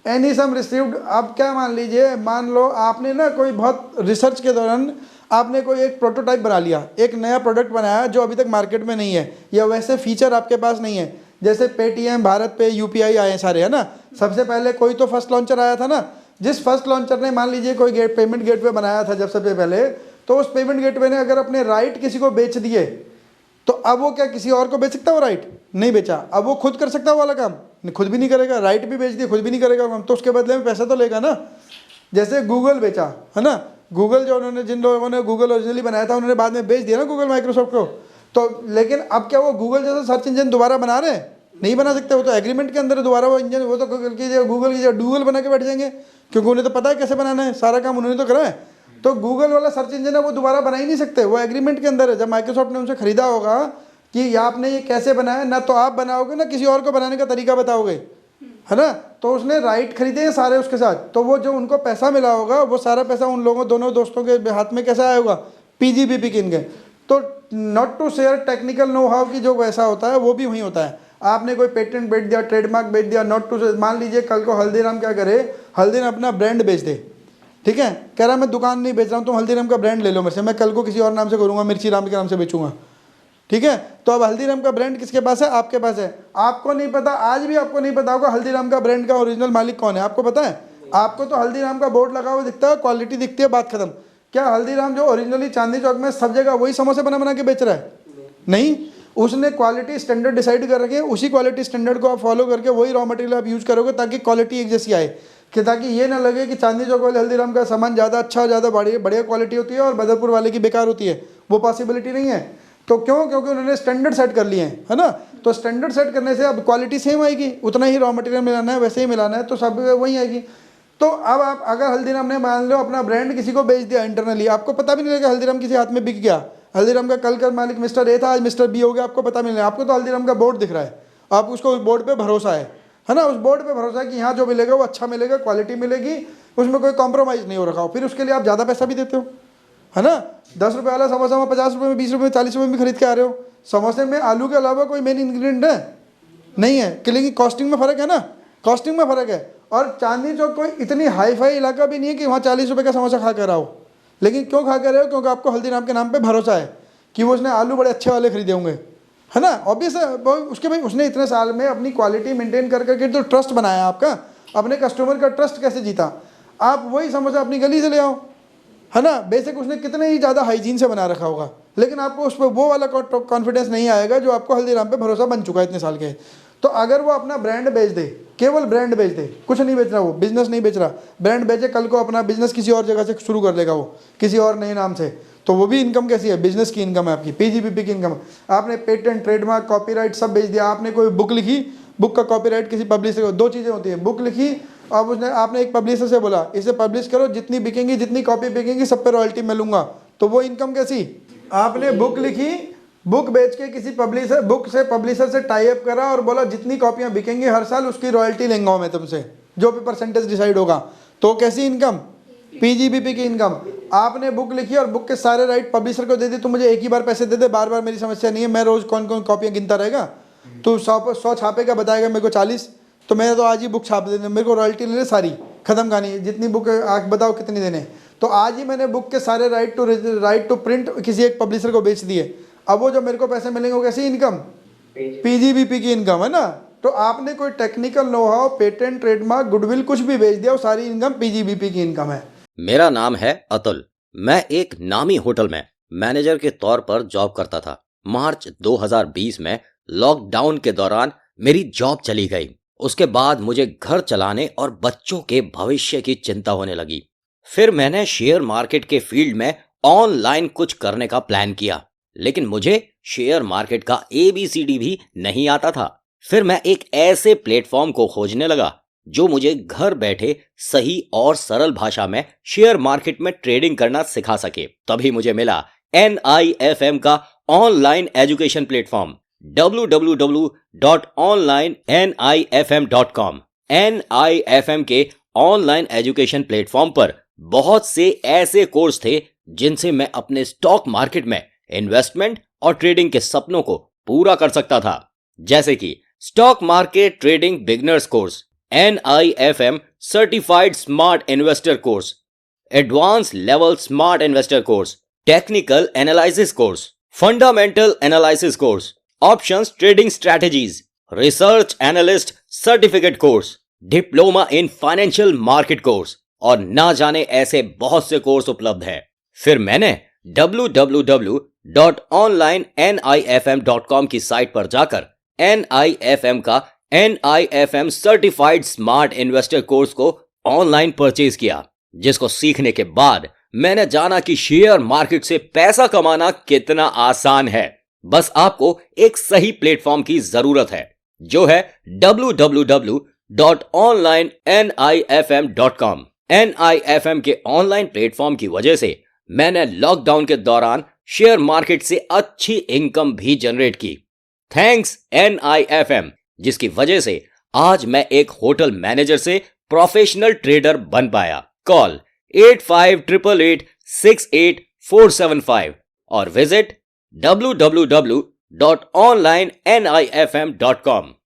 Speaker 2: एनी सम रिसीव्ड, अब क्या मान लीजिए, मान लो आपने ना कोई बहुत रिसर्च के दौरान आपने कोई एक प्रोटोटाइप बना लिया, एक नया प्रोडक्ट बनाया जो अभी तक मार्केट में नहीं है, या वैसे फीचर आपके पास नहीं है, जैसे पेटीएम, भारत पे, यूपीआई आए सारे, है ना। सबसे पहले कोई तो फर्स्ट लॉन्चर आया था ना, जिस फर्स्ट लॉन्चर ने मान लीजिए कोई पेमेंट गेटवे बनाया था जब सबसे पहले, तो उस पेमेंट गेटवे ने अगर अपने राइट किसी को बेच दिए तो अब वो क्या किसी और को बेच सकता है, वो राइट नहीं बेचा, अब वो खुद कर सकता है वो वाला काम, खुद भी नहीं करेगा, राइट भी बेच दिया खुद भी नहीं करेगा काम, तो उसके बदले में पैसा तो लेगा ना। जैसे गूगल बेचा, है ना, गूगल जो उन्होंने, जिन लोगों ने गूगल ओरिजिनली बनाया था उन्होंने बाद में बेच दिया ना गूगल माइक्रोसॉफ्ट को। तो लेकिन अब क्या वो गूगल जैसा सर्च इंजन दोबारा बना रहे हैं, नहीं बना सकते, वो तो एग्रीमेंट के अंदर दोबारा वो इंजन, वो तो गूगल की डूगल बना के बैठ जाएंगे, क्योंकि उन्हें तो पता है कैसे बनाना है, सारा काम उन्होंने तो करा है। तो गूगल वाला सर्च इंजन है वो दोबारा बना ही नहीं सकते, वो एग्रीमेंट के अंदर है। जब माइक्रोसॉफ्ट ने उनसे खरीदा होगा कि आपने ये कैसे बनाया, ना तो आप बनाओगे ना किसी और को बनाने का तरीका बताओगे, है ना, तो उसने राइट खरीदे हैं सारे उसके साथ। तो वो जो उनको पैसा मिला होगा वो सारा पैसा उन लोगों, दोनों दोस्तों के हाथ में कैसा आया होगा, पीजीबीपी के इनके। तो not to share technical know how की जो वैसा होता है वो भी वहीं होता है। आपने कोई पेटेंट बेच दिया, ट्रेडमार्क बेच दिया, नॉट टू, मान लीजिए कल को हल्दीराम क्या करे, हल्दीराम अपना ब्रांड बेच दे, ठीक है, कह रहा मैं दुकान नहीं बेच रहा हूँ, तुम हल्दीराम का ब्रांड ले लो मेरे से, मैं कल को किसी और नाम से करूँगा, मिर्ची राम के नाम से बेचूंगा, ठीक है। तो अब हल्दीराम का ब्रांड किसके पास है, आपके पास है। आपको नहीं पता, आज भी आपको नहीं पता होगा हल्दीराम का ब्रांड का ओरिजिनल मालिक कौन है, आपको पता है? आपको तो हल्दीराम का बोर्ड लगा हुआ दिखता है, क्वालिटी दिखती है, बात खत्म। क्या हल्दीराम जो ओरिजिनली चांदनी चौक में सब जगह वही समोसे बना के बेच रहा है? नहीं, उसने क्वालिटी स्टैंडर्ड डिसाइड कर रखे हैं, उसी क्वालिटी स्टैंडर्ड को आप फॉलो करके वही रॉ मटेरियल आप यूज करोगे ताकि क्वालिटी एक जैसी आए, कि ताकि ये ना लगे कि चांदनी चौक वाले हल्दीराम का सामान ज़्यादा अच्छा, ज़्यादा बढ़िया क्वालिटी होती है और बदरपुर वाले की बेकार होती है, वो पॉसिबिलिटी नहीं है। तो क्यों? क्योंकि उन्होंने स्टैंडर्ड सेट कर लिए हैं, है ना। तो स्टैंडर्ड सेट करने से अब क्वालिटी सेम आएगी, उतना ही रॉ मटेरियल मिलाना है, वैसे ही मिलाना है, तो सब वही आएगी। तो अब आप अगर हल्दीराम ने मान लो अपना ब्रांड किसी को बेच दिया इंटरनली, आपको पता भी नहीं लगेगा हल्दीराम किसी हाथ में बिक गया। हल्दीराम का कल का मालिक मिस्टर ए था, आज मिस्टर बी हो गया, आपको पता नहीं लगा। आपको तो हल्दीराम का बोर्ड दिख रहा है, आप उसको उस बोर्ड पे भरोसा है ना, उस बोर्ड पे भरोसा है कि यहाँ जो मिलेगा वो अच्छा मिलेगा, क्वालिटी मिलेगी, उसमें कोई कॉम्प्रोमाइज़ नहीं हो रखा हो। फिर उसके लिए आप ज़्यादा पैसा भी देते हो, है ना। 10 रुपये वाला समोसा में 50 रुपये में, 20 रुपये में, 40 रुपये में खरीद के आ रहे हो। समोसे में आलू के अलावा कोई मेन इंग्रेडिएंट है नहीं है, लेकिन कॉस्टिंग में फ़र्क है ना, कॉस्टिंग में फ़र्क है। और चांदनी चौक कोई इतनी हाई फाई इलाका भी नहीं है कि वहाँ 40 रुपये का समोसा खा कर आओ, लेकिन क्यों खा कर रहे हो? क्योंकि आपको हल्दीराम के नाम पे भरोसा है कि वो उसने आलू बड़े अच्छे वाले खरीदे होंगे, है ना। ऑब्वियस है उसके भाई, उसने इतने साल में अपनी क्वालिटी मेंटेन कर करके जो ट्रस्ट बनाया आपका, अपने कस्टमर का ट्रस्ट कैसे जीता। आप वही समोसा अपनी गली से ले आओ, है ना। बेसिक उसने कितने ही ज़्यादा हाइजीन से बना रखा होगा, लेकिन आपको उस पर वो वाला कॉन्फिडेंस नहीं आएगा जो आपको हल्दीराम पे भरोसा बन चुका है इतने साल के। तो अगर वो अपना ब्रांड बेच दे, केवल ब्रांड बेच दे, कुछ नहीं बेच रहा, वो बिजनेस नहीं बेच रहा, ब्रांड बेचे, कल को अपना बिजनेस किसी और जगह से शुरू कर लेगा वो, किसी और नए नाम से, तो वो भी इनकम कैसी है? बिजनेस की इनकम है आपकी, पीजीबीपी की इनकम। आपने पेटेंट, ट्रेडमार्क, कॉपीराइट सब बेच दिया। आपने कोई बुक लिखी, बुक का कॉपीराइट किसी पब्लिशर को, दो चीज़ें होती हैं, बुक लिखी अब उसने, आपने एक पब्लिशर से बोला इसे पब्लिश करो, जितनी बिकेंगी, जितनी कॉपी बिकेंगी, सब पे रॉयल्टी मैं लूँगा, तो वो इनकम कैसी? आपने बुक लिखी, बुक बेच के किसी पब्लिशर, बुक से पब्लिशर से टाई अप करा और बोला जितनी कॉपियाँ बिकेंगी हर साल उसकी रॉयल्टी लेंगा मैं तुमसे, जो भी परसेंटेज डिसाइड होगा, तो कैसी इनकम? पीजीबीपी की इनकम। आपने बुक लिखी और बुक के सारे राइट पब्लिशर को दे दी, तुम मुझे एक ही बार पैसे दे दे, बार बार मेरी समस्या नहीं है, मैं रोज़ कौन कौन कॉपियाँ गिनता रहेगा, तो 100 छापेगा, बताएगा मेरे को 40, तो मैं तो आज ही बुक छाप देने, मेरे को रॉयल्टी ले ले सारी, खत्म कहानी, जितनी बुक आप बताओ कितनी देने। तो आज ही मैंने बुक के सारे राइट टू प्रिंट किसी एक पब्लिशर को बेच दिए, अब वो जो मेरे को पैसे मिलेंगे वो कैसी इनकम? पीजीबीपी की इनकम, है ना। तो आपने कोई technical know how, patent, trademark, goodwill कुछ भी बेच दिया, वो सारी इनकम पीजीबीपी की इनकम है।
Speaker 5: मेरा नाम है अतुल, मैं एक नामी होटल में मैनेजर के तौर पर जॉब करता था। मार्च 2020 में लॉकडाउन के दौरान मेरी जॉब चली गई। उसके बाद मुझे घर चलाने और बच्चों के भविष्य की चिंता होने लगी। फिर मैंने शेयर मार्केट के फील्ड में ऑनलाइन कुछ करने का प्लान किया। लेकिन मुझे शेयर मार्केट का ABCD भी नहीं आता था। फिर मैं एक ऐसे प्लेटफॉर्म को खोजने लगा जो मुझे घर बैठे सही और सरल भाषा में शेयर मार्केट में ट्रेडिंग करना सिखा सके। तभी मुझे मिला NIFM का online education platform www.onlinenifm.com। NIFM के ऑनलाइन एजुकेशन प्लेटफॉर्म पर बहुत से ऐसे कोर्स थे जिनसे मैं अपने स्टॉक मार्केट में इन्वेस्टमेंट और ट्रेडिंग के सपनों को पूरा कर सकता था, जैसे कि stock market trading beginners course, NIFM certified smart investor course, advance level smart investor course, technical analysis course, fundamental analysis course, options trading strategies, research analyst certificate course, diploma in financial market course और ना जाने ऐसे बहुत से course उपलब्ध हैं। फिर मैंने www.onlinenifm.com की साइट पर जाकर NIFM का NIFM certified smart investor course को ऑनलाइन परचेज किया, जिसको सीखने के बाद मैंने जाना कि शेयर मार्केट से पैसा कमाना कितना आसान है। बस आपको एक सही प्लेटफॉर्म की जरूरत है, जो है www.onlinenifm.com। NIFM के ऑनलाइन प्लेटफॉर्म की वजह से मैंने लॉकडाउन के दौरान शेयर मार्केट से अच्छी इनकम भी जनरेट की। थैंक्स NIFM, जिसकी वजह से आज मैं एक होटल मैनेजर से प्रोफेशनल ट्रेडर बन पाया। कॉल 8588688475 और विजिट www.onlinenifm.com।